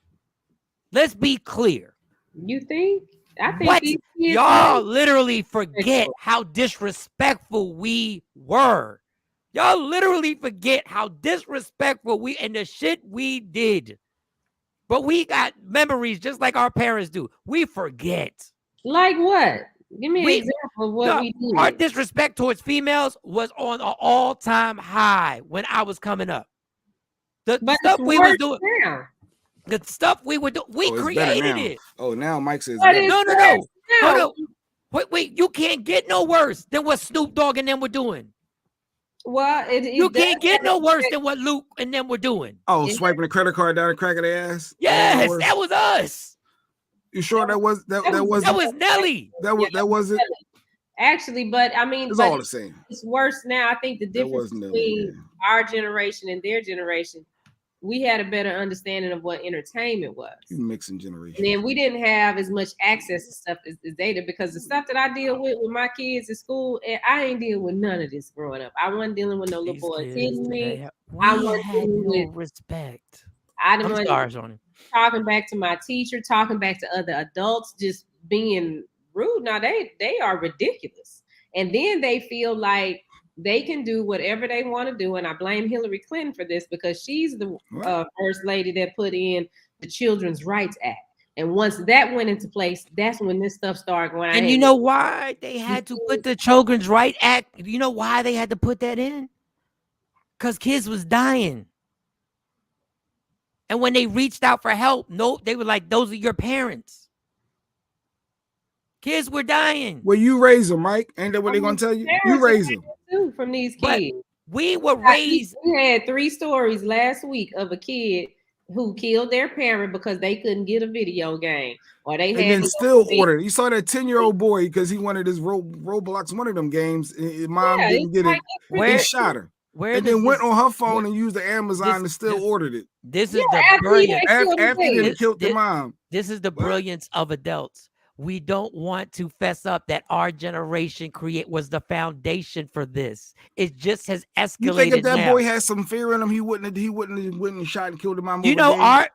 Let's be clear. You think? I think what? Y'all literally forget how disrespectful we were. Y'all literally forget how disrespectful and the shit we did. But we got memories just like our parents do. We forget. Like what? Give me an example of what we did. Our disrespect towards females was on an all-time high when I was coming up. The stuff we were doing. The stuff we would do, we created it. Oh, now Mike says no. Wait, you can't get no worse than what Snoop Dogg and them were doing. Well, you can't get no worse than what Luke and them were doing. Oh, swiping a credit card down and cracking their ass. Yes, that was us. You sure that was That was Nelly. That wasn't. Actually, but I mean, it's all the same. It's worse now. I think the difference between our generation and their generation, we had a better understanding of what entertainment was. You mixing generations. And then we didn't have as much access to stuff as data, because the stuff that I deal with my kids at school, and I ain't dealing with none of this growing up. I wasn't dealing with no little boys hitting me. I wasn't dealing with respect. I didn't talking back to my teacher, talking back to other adults, just being rude. Now they are ridiculous. And then they feel like they can do whatever they want to do. And I blame Hillary Clinton for this, because she's the first lady that put in the Children's Rights Act. And once that went into place, that's when this stuff started going on. And you know why they had to put the Children's Rights Act? You know why they had to put that in? Because kids was dying. And when they reached out for help, they were like, those are your parents. Kids were dying. Well, you raise them, Mike. Ain't that what they're going to tell you? You raise them. Too, from these kids. But we were raised. We had 3 stories last week of a kid who killed their parent because they couldn't get a video game. Or they had and then still ordered. You saw that 10-year-old boy because he wanted his Roblox, one of them games. His mom didn't get it. They shot her. And then went on her phone and used the Amazon and still ordered it. This is the brilliance. After they killed the mom. This is the brilliance of adults. We don't want to fess up that our generation was the foundation for this. It just has escalated. You think if that boy had some fear in him, he wouldn't have shot and killed the mom. In our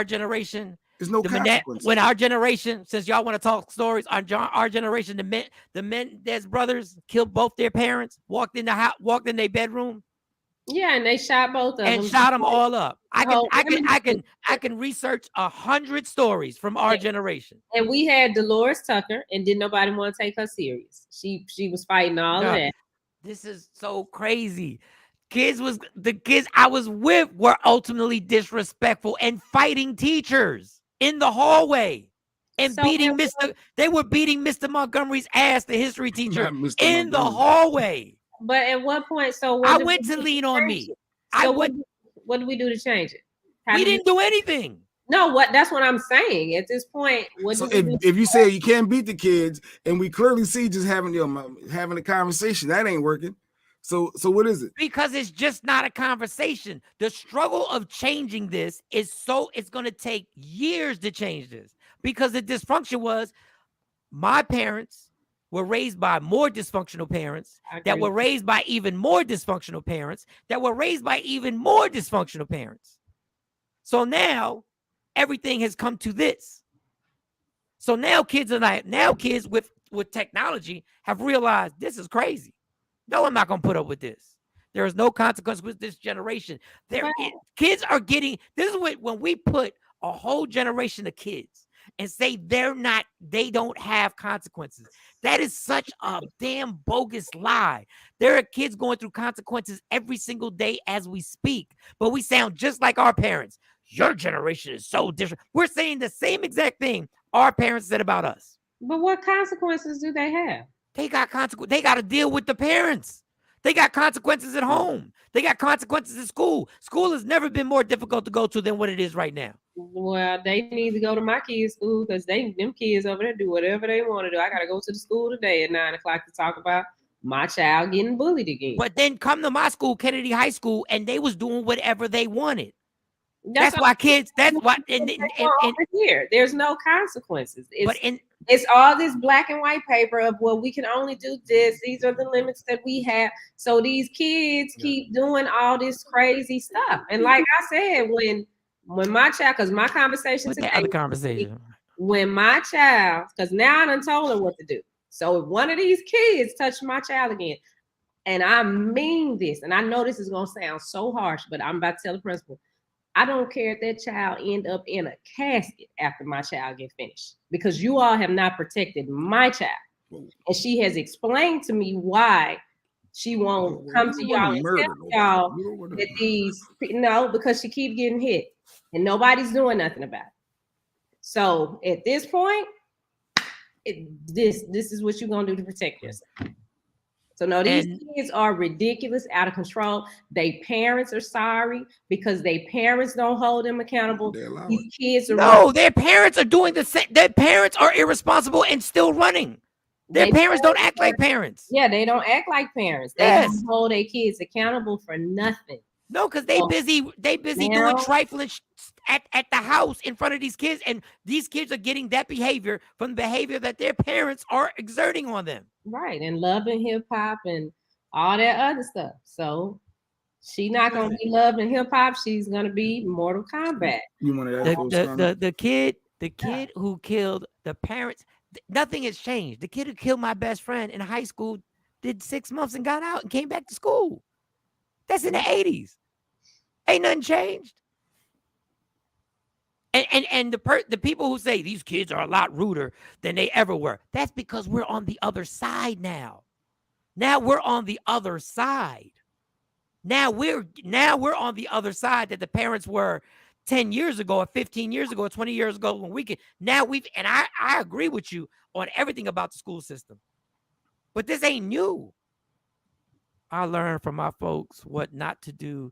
generation, there's no consequence. When our generation, since y'all want to talk stories, our generation, the men, there's brothers killed both their parents, walked in their bedroom. Yeah, and they shot both of them and shot them all up. I can research 100 stories from our generation. And we had Dolores Tucker, and didn't nobody want to take her serious. She was fighting all of that. This is so crazy. The kids I was with were ultimately disrespectful and fighting teachers in the hallway and beating They were beating Mr. Montgomery's ass, the history teacher, in the hallway. But at what point? I went to Lean on Me. So what did we do to change it? We didn't do anything. No, that's what I'm saying. At this point, if you say you can't beat the kids, and we clearly see just having a conversation, that ain't working. So what is it? Because it's just not a conversation. The struggle of changing this it's going to take years to change this, because the dysfunction was my parents were raised by more dysfunctional parents that were raised by even more dysfunctional parents that were raised by even more dysfunctional parents. So now everything has come to this. So now kids with technology have realized this is crazy. No, I'm not going to put up with this. There is no consequence with this generation. Kids are getting, this is when we put a whole generation of kids and say they don't have consequences. That is such a damn bogus lie. There are kids going through consequences every single day as we speak, but we sound just like our parents. Your generation is so different. We're saying the same exact thing our parents said about us. But what consequences do they have? They got consequences. They got to deal with the parents. They got consequences at home. They got consequences at school. School has never been more difficult to go to than what it is right now. Well, they need to go to my kids' school, because them kids over there do whatever they want to do. I got to go to the school today at 9 o'clock to talk about my child getting bullied again. But then come to my school, Kennedy High School, and they was doing whatever they wanted. That's why kids. That's why. And here, there's no consequences. It's all this black and white paper of, well, we can only do this. These are the limits that we have. So these kids keep doing all this crazy stuff. And like I said, when my child, because my conversation today, the other conversation, when my child, because now I done told her what to do. So if one of these kids touched my child again, and I mean this, and I know this is gonna sound so harsh, but I'm about to tell the principal, I don't care if that child end up in a casket after my child get finished, because you all have not protected my child. And she has explained to me why she won't come to y'all and tell y'all that because she keep getting hit and nobody's doing nothing about it. So at this point, this is what you're gonna do to protect yourself. So no, these kids are ridiculous, out of control. Their parents are sorry because their parents don't hold them accountable. These kids are their parents are doing the same. Their parents are irresponsible and still running. Their parents don't act like parents. Yeah, they don't act like parents. They don't hold their kids accountable for nothing. No, because they busy doing trifling at the house in front of these kids, and these kids are getting that behavior from the behavior that their parents are exerting on them. Right, and loving hip hop and all that other stuff. So she's not gonna be loving hip hop. She's gonna be Mortal Kombat. You wanted the kid who killed the parents. Nothing has changed. The kid who killed my best friend in high school did 6 months and got out and came back to school. That's in the 80s. Ain't nothing changed. And the people who say these kids are a lot ruder than they ever were, that's because we're on the other side now. Now we're on the other side. Now we're on the other side that the parents were 10 years ago or 15 years ago or 20 years ago when we could. Now I agree with you on everything about the school system. But this ain't new. I learned from my folks what not to do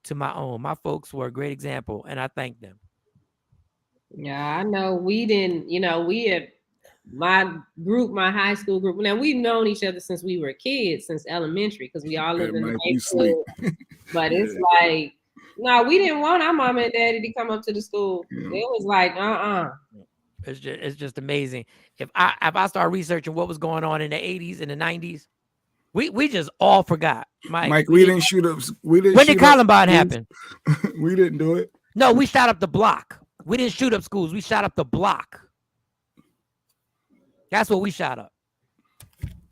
to my own. My folks were a great example, and I thank them. Yeah, I know we didn't, we had my high school group. Now we've known each other since we were kids, since elementary, because we all lived in the neighborhood. But it's like, no, we didn't want our mama and daddy to come up to the school. Yeah. It was like, It's just amazing. If I start researching what was going on in the 80s and the 90s, we just all forgot. Mike, we didn't shoot up. When did Columbine happen? We didn't do it. No, we shot up the block. We didn't shoot up schools. We shot up the block. That's what we shot up.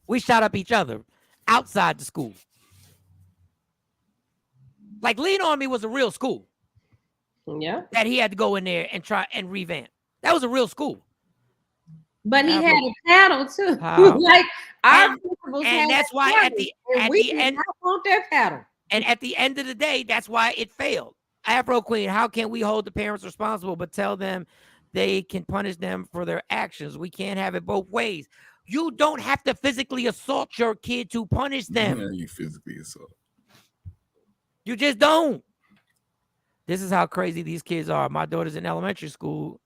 We shot up each other outside the school. Like Lean On Me was a real school. Yeah. That he had to go in there and try and revamp. That was a real school. But he had a paddle too. Like our principals had, and that's why at the end, want that paddle. And at the end of the day, that's why it failed. Afro Queen, how can we hold the parents responsible but tell them they can punish them for their actions? We can't have it both ways. You don't have to physically assault your kid to punish them. Yeah, you physically assault. You just don't. This is how crazy these kids are. My daughter's in elementary school,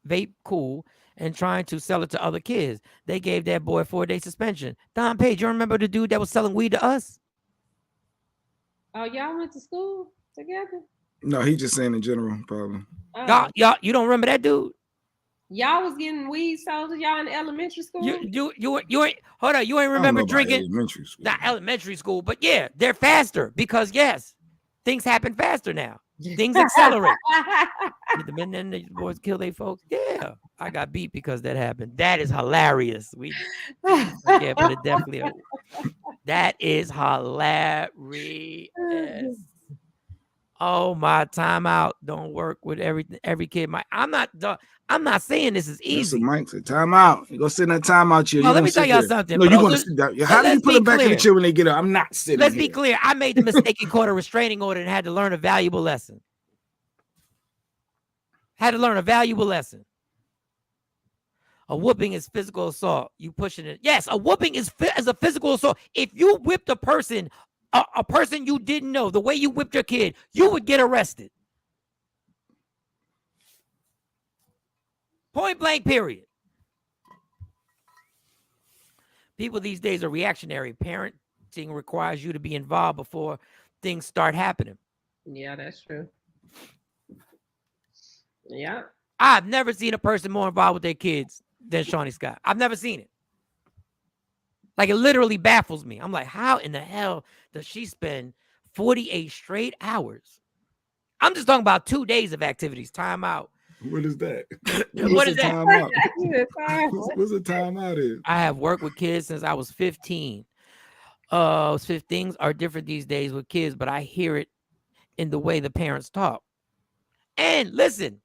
vape cool, and trying to sell it to other kids. They gave that boy a 4-day suspension. Don Page, you remember the dude that was selling weed to us? Oh, y'all went to school together? No, he just saying in general, probably. Y'all, you don't remember that dude? Y'all was getting weed sold to y'all in elementary school? You ain't hold on, you ain't remember drinking elementary school. Not elementary school, but yeah, they're faster because yes, things happen faster now. Things accelerate. The men and the boys kill their folks. Yeah, I got beat because that happened. That is hilarious. Yeah, but it definitely that is hilarious. Oh, my timeout don't work with every kid. I'm not saying this is easy. Mike said timeout. You go sit in that timeout chair. No, let me tell y'all something. No, you're gonna sit down. How do you put them back in the chair when they get up? I'm not sitting. Let's be clear. I made the mistake and caught a restraining order and had to learn a valuable lesson. A whooping is physical assault. You pushing it. Yes, a whooping is a physical assault. If you whipped a person you didn't know, the way you whipped your kid, you would get arrested. Point blank, period. People these days are reactionary. Parenting requires you to be involved before things start happening. Yeah, that's true. Yeah. I've never seen a person more involved with their kids than Shawnee Scott. I've never seen it. Like, it literally baffles me. I'm like, how in the hell does she spend 48 straight hours? I'm just talking about 2 days of activities. Time out. What is that? What is that? Time out? What's a timeout is? I have worked with kids since I was 15. Things are different these days with kids, but I hear it in the way the parents talk. And listen,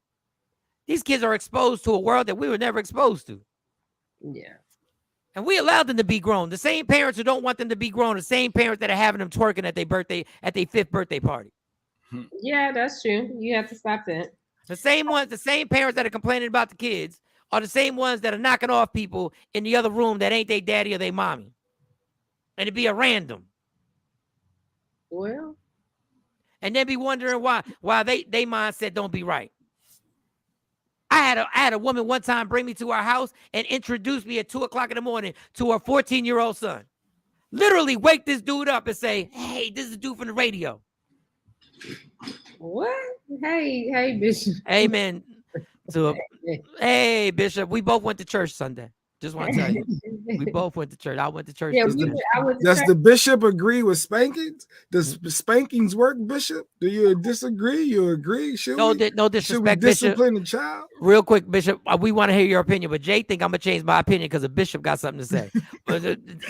these kids are exposed to a world that we were never exposed to. Yeah. And we allowed them to be grown. The same parents who don't want them to be grown, the same parents that are having them twerking at their 5th birthday party. Yeah, that's true. You have to stop that. The same parents that are complaining about the kids are the same ones that are knocking off people in the other room that ain't their daddy or their mommy. And it'd be a random. Well. And then be wondering why they mindset don't be right. I had a woman one time bring me to our house and introduce me at 2:00 in the morning to her 14-year-old son. Literally wake this dude up and say, "Hey, this is a dude from the radio." What? Hey, Bishop. Amen. Hey, Bishop. We both went to church Sunday. Just want to tell you, we both went to church. I went to church. Yeah, does the bishop agree with spankings? Does spankings work, Bishop? Do you disagree? You agree? No disrespect, should we discipline the child? Real quick, Bishop. We want to hear your opinion, but Jay think I'm gonna change my opinion because the Bishop got something to say,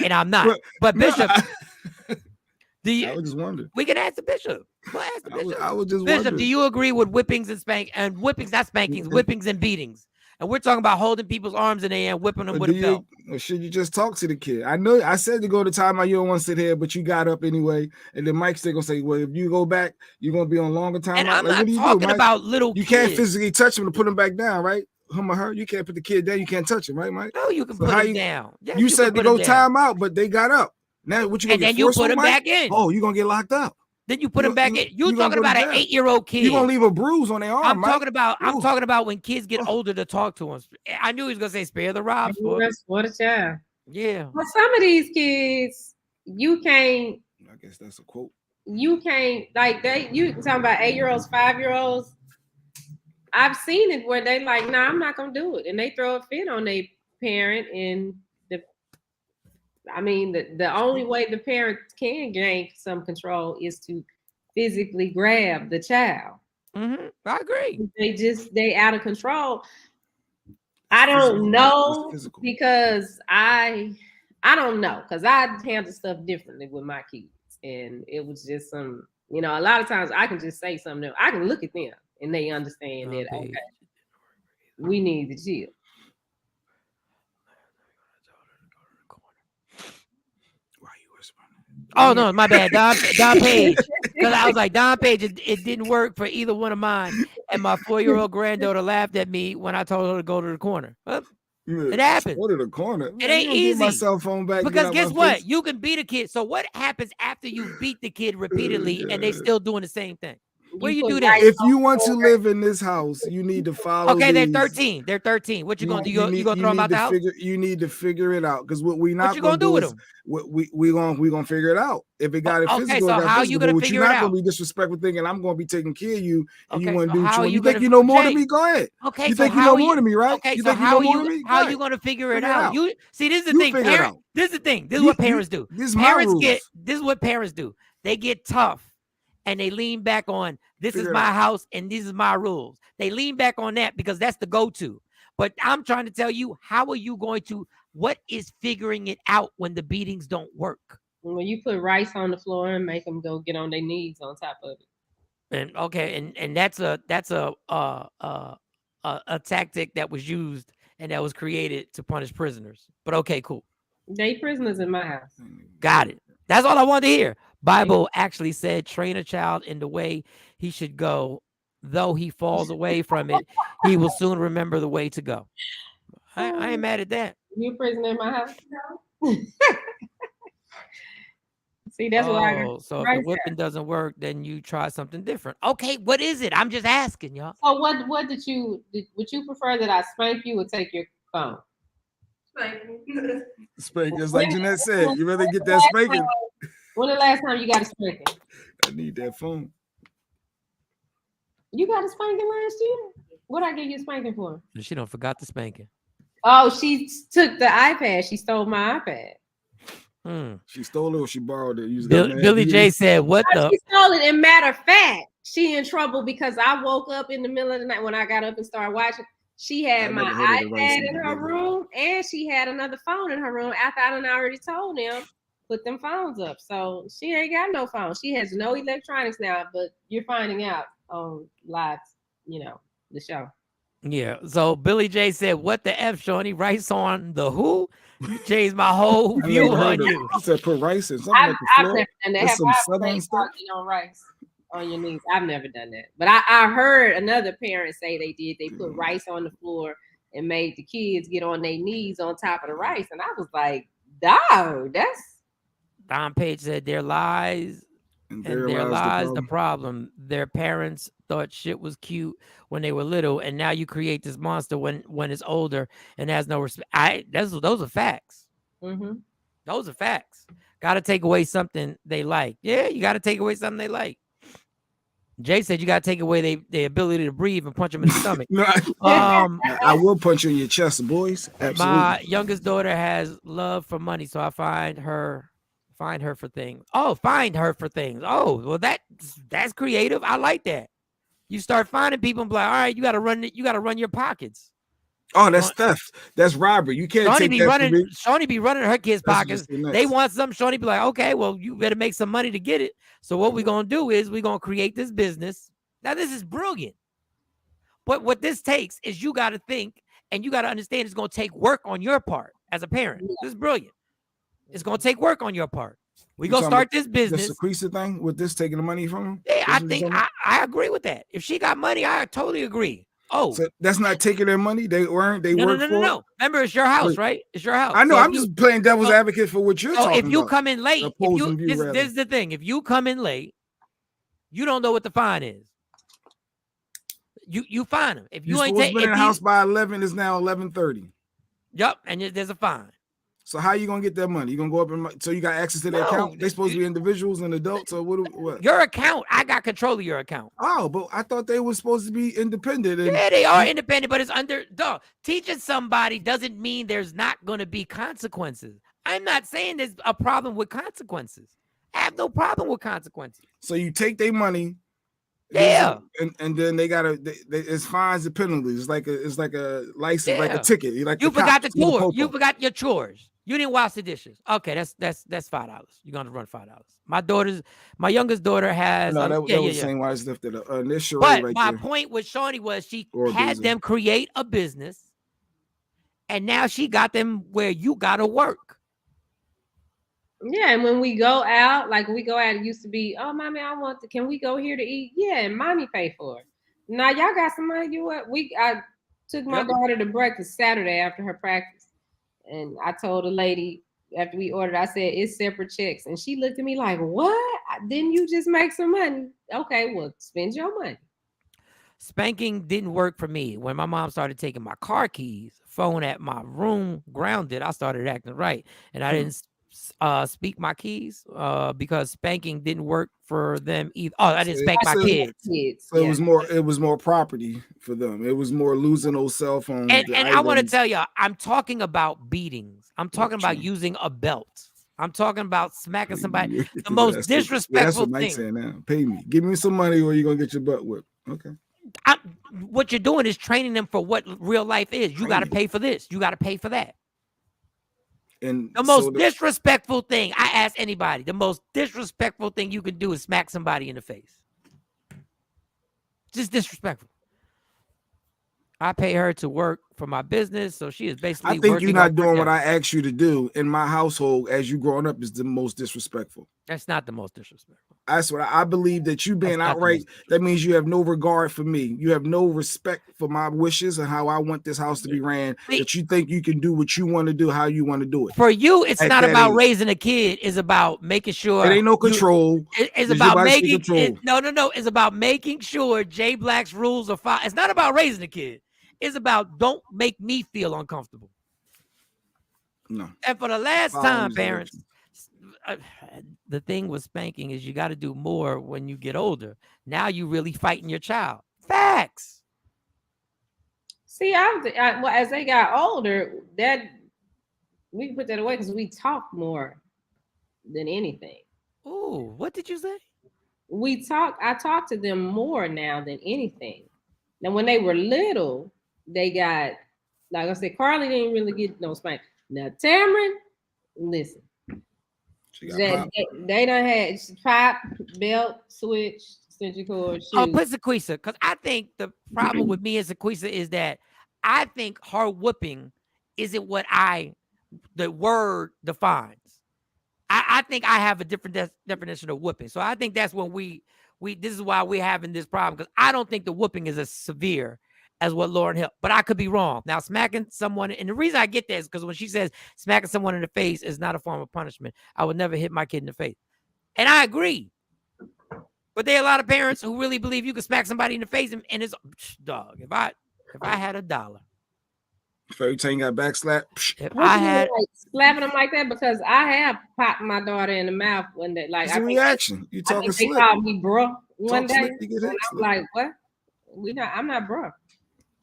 and I'm not. But Bishop, I was just wondering. We can ask the Bishop. We'll ask the Bishop. I was just Bishop, wondering. do you agree with whippings and whippings, not spankings, whippings and beatings? And we're talking about holding people's arms in the air and whipping them with a belt. Or should you just talk to the kid? I know I said to go to timeout. You don't want to sit here, but you got up anyway. And then Mike's still gonna say, "Well, if you go back, you're gonna be on longer timeout." And I'm not talking about little. You can't physically touch him to put him back down, right? Him or her, you can't put the kid down. You can't touch him, right, Mike? No, you can put him down. Yes, you said to go timeout, but they got up. Now what you gonna get? And then you put him back in. Oh, you gonna get locked up. Then you put him back in. You talking about an 8-year-old kid? You gonna leave a bruise on their arm? I'm talking about when kids get older to talk to them. I knew he was gonna say spare the rod. What a child. Yeah. But some of these kids, you can't. I guess that's a quote. You can't you talking about 8-year-olds, 5-year-olds. I've seen it where they like, nah, I'm not gonna do it, and they throw a fit on their parent, and the only way the parent can gain some control is to physically grab the child. Mm-hmm. I agree. They out of control. I don't know because I don't know because I handle stuff differently with my kids, and it was just some, a lot of times I can just say something. I can look at them and they understand that okay, we need to chill. Oh no, my bad, Don Page. Because I was like, Don Page, it didn't work for either one of mine. And my 4-year-old granddaughter laughed at me when I told her to go to the corner. It happened. Go to the corner. It ain't easy. My cell phone back because guess what? You can beat a kid. So what happens after you beat the kid repeatedly and they still doing the same thing? Where you do that? If you want to live in this house, you need to follow. Okay, they're 13. They're 13. What you gonna do? You gonna throw them out the house? You need to figure it out because what we not what you gonna do with them? We gonna figure it out. If it got it physical, so how you gonna figure it out? You're not gonna be disrespectful thinking I'm gonna be taking care of you and you want to do what you want. You think you know more than me? Go ahead. Okay, you think you know more than me, right? Okay, you so think you know more than me? How you gonna figure it out? You see, this is the thing. This is the thing. This is what parents do. This is what parents do. They get tough. And they lean back on, this is my house and these are my rules. They lean back on that because that's the go-to. But I'm trying to tell you, how are you going to, what is figuring it out when the beatings don't work? When you put rice on the floor and make them go get on their knees on top of it. And okay, and that's a tactic that was used and that was created to punish prisoners. But okay, cool. They prisoners in my house. Got it. That's all I wanted to hear. Bible actually said, train a child in the way he should go. Though he falls away from it, he will soon remember the way to go. I ain't mad at that. You a prisoner in my house? See, that's what I got. So if the whipping doesn't work, then you try something different. Okay, what is it? I'm just asking, y'all. So what would you prefer that I spank you or take your phone? Spank, just like Jeanette said. You rather get that spanking. When the last time you got a spanking? I need that phone. You got a spanking last year? What I get you spanking for? She don't forgot the spanking. Oh, she took the iPad. She stole my iPad. She stole it or she borrowed it? Billy J said, "What the?" She stole it. And matter of fact, she in trouble because I woke up in the middle of the night when I got up and started watching. She had my iPad in her room and she had another phone in her room after I done already told them put them phones up. So she ain't got no phone. She has no electronics now, but you're finding out on live, the show. Yeah. So Billy J said, "What the F, Shawnee? Rice on the who? You changed my whole view on you." He said put rice in something I've like the floor. never done that. Some southern stuff. On rice on your knees. I've never done that. But I heard another parent say they did. They put rice on the floor and made the kids get on their knees on top of the rice. And I was like, dog, that's... Don Page said, "Their lies And there lies the problem. Their parents thought shit was cute when they were little, and now you create this monster when it's older and has no respect. Those are facts. Mm-hmm. Those are facts. Got to take away something they like. Yeah, you got to take away something they like. Jay said you got to take away their ability to breathe and punch them in the stomach. No, I will punch you in your chest, boys. Absolutely. My youngest daughter has love for money, so I find her for things. Oh, find her for things. Oh, well, that's creative. I like that. You start finding people and be like, all right, you got to run your pockets. Oh, that's theft. That's robbery. You can't take that from me. Shawnee be running her kids' pockets. They want something. Shawnee be like, okay, well, you better make some money to get it. So what we're going to do is we're going to create this business. Now, this is brilliant. But what this takes is you got to think and you got to understand it's going to take work on your part as a parent. This is brilliant. It's going to take work on your part. We're going to start this business. The Secresa thing with this taking the money from him? Yeah, I think I agree with that. If she got money, I totally agree. Oh, so that's not taking their money. They work for it. No. Remember, it's your house, right? It's your house. I know. So I'm just playing devil's advocate for what you're talking about. If you come in late, this is the thing. If you come in late, you don't know what the fine is. You fine them. If you ain't been in the house by 11, it's now 11:30. Yep, and there's a fine. So how you gonna get that money? You gonna go up and so you got access to their account? They supposed to be individuals and adults, or what? Your account, I got control of your account. Oh, but I thought they were supposed to be independent. Yeah, they are independent, but it's under teaching somebody doesn't mean there's not gonna be consequences. I'm not saying there's a problem with consequences. I have no problem with consequences. So you take their money. Yeah, and then they gotta. It's fines and penalties. It's like a license, like a ticket. You forgot the chores. You forgot your chores. You didn't wash the dishes. Okay, that's $5. You're gonna run $5. My youngest daughter has. No, that was the same way I was lifted up. But my point with Shawnee was she had them create a business, and now she got them where you gotta work. Yeah, and when we go out, it used to be, oh, mommy, can we go here to eat? Yeah, and mommy pay for it. Now y'all got some money. I took my daughter to breakfast Saturday after her practice, and I told the lady after we ordered, I said it's separate checks, and she looked at me like, what? Didn't you just make some money? Okay, well, spend your money. Spanking didn't work for me. When my mom started taking my car keys, phone at my room grounded, I started acting right, and I didn't speak my keys because spanking didn't work for them either. Oh, I didn't spank my kids. So it was more property for them. It was more losing those cell phones. And I want to tell y'all, I'm talking about beatings. I'm talking about using a belt. I'm talking about smacking somebody. The most disrespectful thing. That's what Mike's saying now. Pay me. Give me some money or you're gonna get your butt whipped. Okay. What you're doing is training them for what real life is. You got to pay for this. You got to pay for that. And the most disrespectful thing, I ask anybody, the most disrespectful thing you can do is smack somebody in the face. Just disrespectful. I pay her to work for my business, so she is basically. I think you're not doing what I asked you to do in my household as you growing up is the most disrespectful. That's not the most disrespectful. That's what I believe that you being outright. That means you have no regard for me. You have no respect for my wishes and how I want this house to be ran. That you think you can do what you want to do, how you want to do it. For you, it's not about raising a kid. It's about making sure. It ain't no control. It's about making. No. It's about making sure Jay Black's rules are followed. It's not about raising a kid. It's about don't make me feel uncomfortable. No. And for the last time, parents, the thing with spanking is you got to do more when you get older. Now you really fighting your child. Facts. See, as they got older, that we can put that away because we talk more than anything. Ooh, what did you say? I talk to them more now than anything. Now, when they were little, they got, like I said, Carly didn't really get no spank. Now, Tamron, listen. They done had pop, belt, switch, extension cord, shoes. Oh, put Secresa, because I think the problem with me and Secresa is that I think her whooping isn't what the word defines. I think I have a different definition of whooping. So I think that's when this is why we're having this problem, because I don't think the whooping is as severe as what Lauryn Hill, but I could be wrong. Now, smacking someone, and the reason I get that is because when she says smacking someone in the face is not a form of punishment, I would never hit my kid in the face. And I agree. But there are a lot of parents who really believe you can smack somebody in the face and it's dog. If I had $1. Every time you got backslap. If I had like slapping them like that, because I have popped my daughter in the mouth when they like. It's a reaction. You talking they slick. called me bro one day. Slick, you get hit, I'm like, what? I'm not bro.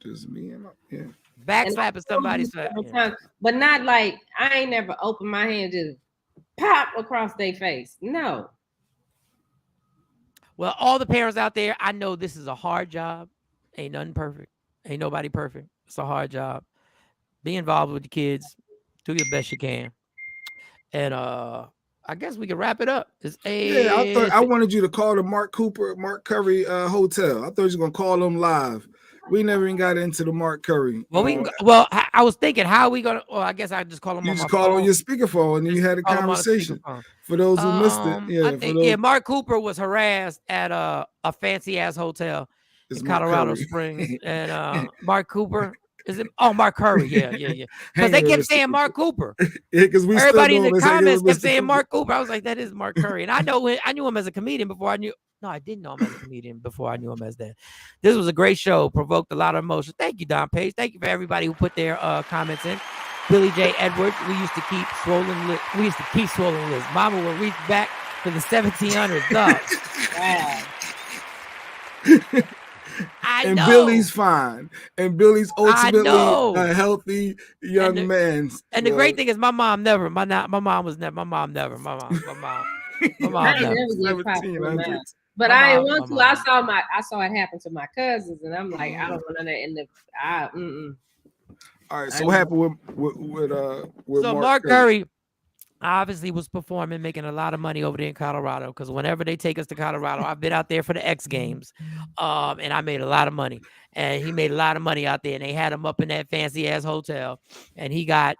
Just me and yeah. Backslapping somebody's face, but not like I ain't never opened my hand just pop across their face. No. Well, all the parents out there, I know this is a hard job. Ain't nothing perfect. Ain't nobody perfect. It's a hard job. Be involved with the kids. Do your best you can. And I guess we can wrap it up. I wanted you to call the Mark Curry hotel. I thought you were gonna call them live. We never even got into the Mark Curry. Well, I was thinking, how are we gonna? Well, I guess I just call him. You on just my call phone. on your speakerphone and you had a conversation. For those who missed it, Mark Cooper was harassed at a fancy ass hotel in Colorado Springs, and Mark Cooper. Is it? Oh, Mark Curry. Yeah. Because they kept saying Mark Cooper. Because everybody in the comments kept saying Mark Cooper. I was like, that is Mark Curry, and I knew him as a comedian before I knew. No, I didn't know him as a comedian before I knew him as that. This was a great show. Provoked a lot of emotion. Thank you, Don Page. Thank you for everybody who put their comments in. Billy J. Edwards. We used to keep swollen lips. Mama will reach back to the 1700s. Dog. Wow. And Billy's fine. And Billy's ultimately a healthy young man. And the great thing is my mom never. My mom was never. My mom never. My mom. But I didn't want to. I saw it happen to my cousins, and I'm like, I don't want to. All right. So what happened with Mark Curry? Obviously was performing, making a lot of money over there in Colorado, because whenever they take us to Colorado, I've been out there for the X Games, and I made a lot of money, and he made a lot of money out there, and they had him up in that fancy ass hotel, and he got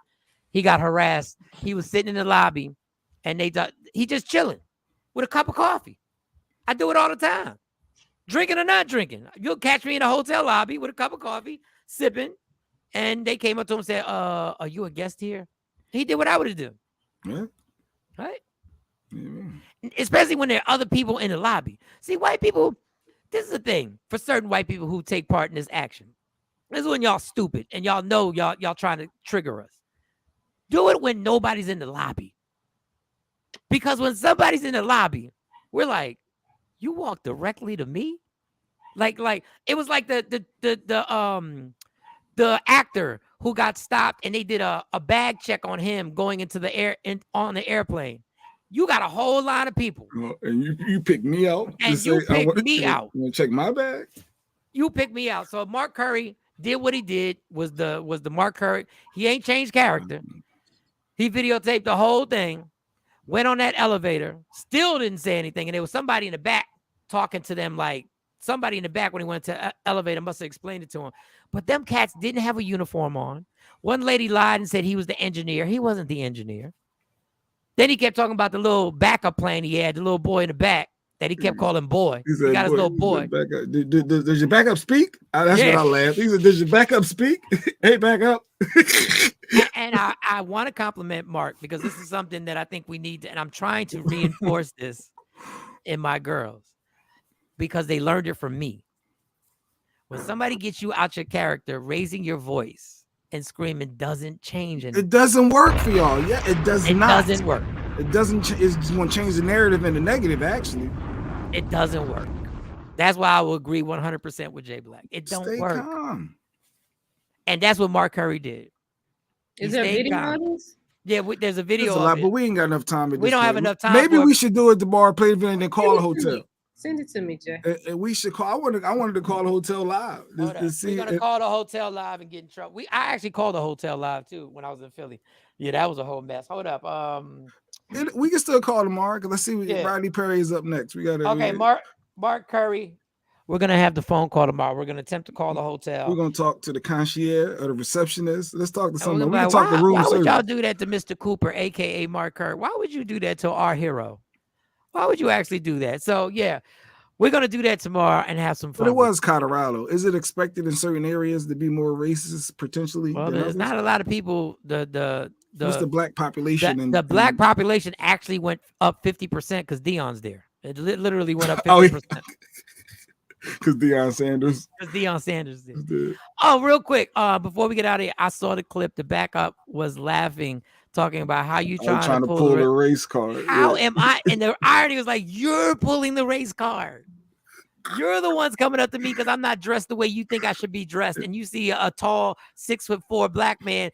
harassed. He was sitting in the lobby, and he just chilling with a cup of coffee. I do it all the time, drinking or not drinking. You'll catch me in a hotel lobby with a cup of coffee, sipping, and they came up to him and said, "Are you a guest here?" He did what I would have done. Yeah. Right. Especially when there are other people in the lobby. See, white people, this is the thing for certain white people who take part in this action. This is when y'all stupid and y'all know y'all trying to trigger us. Do it when nobody's in the lobby. Because when somebody's in the lobby, we're like, you walk directly to me? Like it was like the actor who got stopped and they did a bag check on him going into the on the airplane. You got a whole lot of people. And you picked me out. And you picked me out. You want to check my bag? You picked me out. So Mark Curry did what he did, was the Mark Curry. He ain't changed character. He videotaped the whole thing, went on that elevator, still didn't say anything. And there was somebody in the back talking to them, like somebody in the back when he went to elevator must have explained it to him. But them cats didn't have a uniform on. One lady lied and said he was the engineer. He wasn't the engineer. Then he kept talking about the little backup plan he had, the little boy in the back that he kept calling boy. He got his little boy. Does your backup speak? That's what I laughed. He said, does your backup speak? Hey, backup. And I want to compliment Mark, because this is something that I think we need to, and I'm trying to reinforce this in my girls, because they learned it from me. When somebody gets you out your character, raising your voice and screaming doesn't change anything. It doesn't work for y'all. Yeah, it does not. It doesn't work. It doesn't. It's just going to change the narrative in the negative, actually. It doesn't work. That's why I will agree 100% with Jay Black. It don't work. Stay calm. And that's what Mark Curry did. Is there a video on this? Yeah, there's a video. There's a lot, but we ain't got enough time. We don't have enough time. Maybe we should do it at the bar, play the video, and then call the hotel. Send it to me, Jay. And we should call. I wanted to call the hotel live. We're gonna call the hotel live and get in trouble. I actually called the hotel live too when I was in Philly. Yeah, that was a whole mess. Hold up. We can still call tomorrow. Let's see. Riley Perry is up next. We got to. Okay, Mark Curry. We're gonna have the phone call tomorrow. We're gonna attempt to call the hotel. We're gonna talk to the concierge or the receptionist. Let's talk to somebody. We're gonna talk to room service. Why would y'all do that to Mr. Cooper, aka Mark Curry? Why would you do that to our hero? Why would you actually do that? So yeah. We're going to do that tomorrow and have some fun. But it was Colorado. Is it expected in certain areas to be more racist potentially? Well, there's not a lot of people. What's the black population? The black population actually went up 50% because Dion's there. It literally went up 50%. Because Deion Sanders. Because Deion Sanders did. Oh, real quick, before we get out of here, I saw the clip. The backup was laughing, talking about how you trying to pull the race card. How am I? And the irony was like, you're pulling the race card. You're the ones coming up to me because I'm not dressed the way you think I should be dressed. And you see a tall 6'4" black man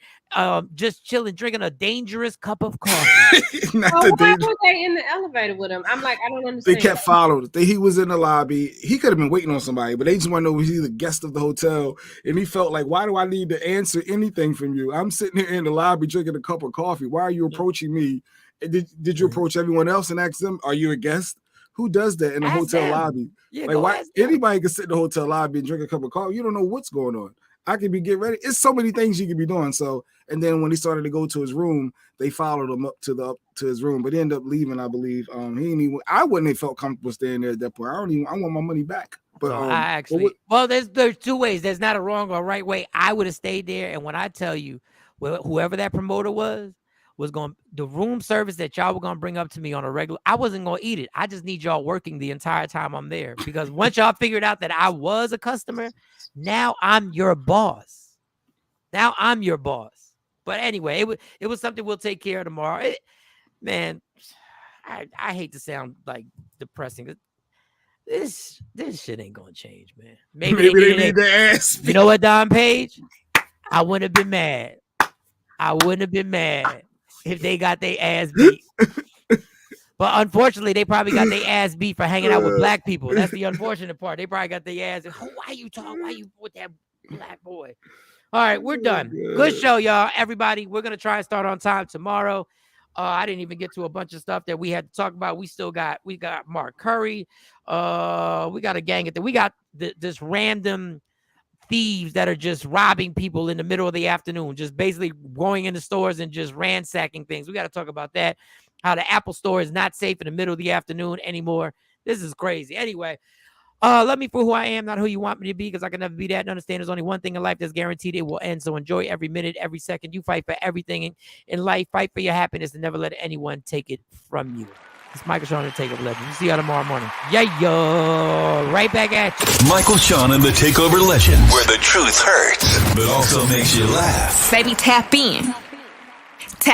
just chilling, drinking a dangerous cup of coffee. Why were they in the elevator with him? I'm like, I don't understand. They kept following. He was in the lobby. He could have been waiting on somebody, but they just want to know was he the guest of the hotel. And he felt like, why do I need to answer anything from you? I'm sitting here in the lobby drinking a cup of coffee. Why are you approaching me? Did you approach everyone else and ask them, are you a guest? Who does that in the hotel lobby? Yeah, like, why anybody can sit in the hotel lobby and drink a cup of coffee? You don't know what's going on. I could be getting ready. It's so many things you could be doing. So, and then when he started to go to his room, they followed him up to his room, but he ended up leaving, I believe. I wouldn't have felt comfortable staying there at that point. I want my money back. But there's two ways. There's not a wrong or right way. I would have stayed there, and when I tell you, whoever that promoter was going the room service that y'all were gonna bring up to me on a regular. I wasn't gonna eat it. I just need y'all working the entire time I'm there, because once y'all figured out that I was a customer, now I'm your boss. But anyway, it was something we'll take care of tomorrow. Man, I hate to sound like depressing. This shit ain't gonna change, man. Maybe they need the ass. You know what, Don Page? I wouldn't have been mad if they got their ass beat. But unfortunately, they probably got their ass beat for hanging out with black people. That's the unfortunate part. They probably got their ass. Why you talking? Why you with that black boy? All right, we're done. Good show, y'all. Everybody, we're going to try and start on time tomorrow. I didn't even get to a bunch of stuff that we had to talk about. We got Mark Curry. We got a gang at there. We got this random thieves that are just robbing people in the middle of the afternoon, just basically going into stores and just ransacking things. We got to talk about that, how the Apple store is not safe in the middle of the afternoon anymore. This is crazy. Anyway, love me for who I am, not who you want me to be, because I can never be that. And understand there's only one thing in life that's guaranteed it will end. So enjoy every minute, every second. You fight for everything in life. Fight for your happiness and never let anyone take it from you. It's Michael Shawn the Takeover Legend. We'll see you tomorrow morning. Yeah, yo. Right back at you. Michael Shawn and the Takeover Legend, where the truth hurts, but also makes you laugh. Baby, tap in.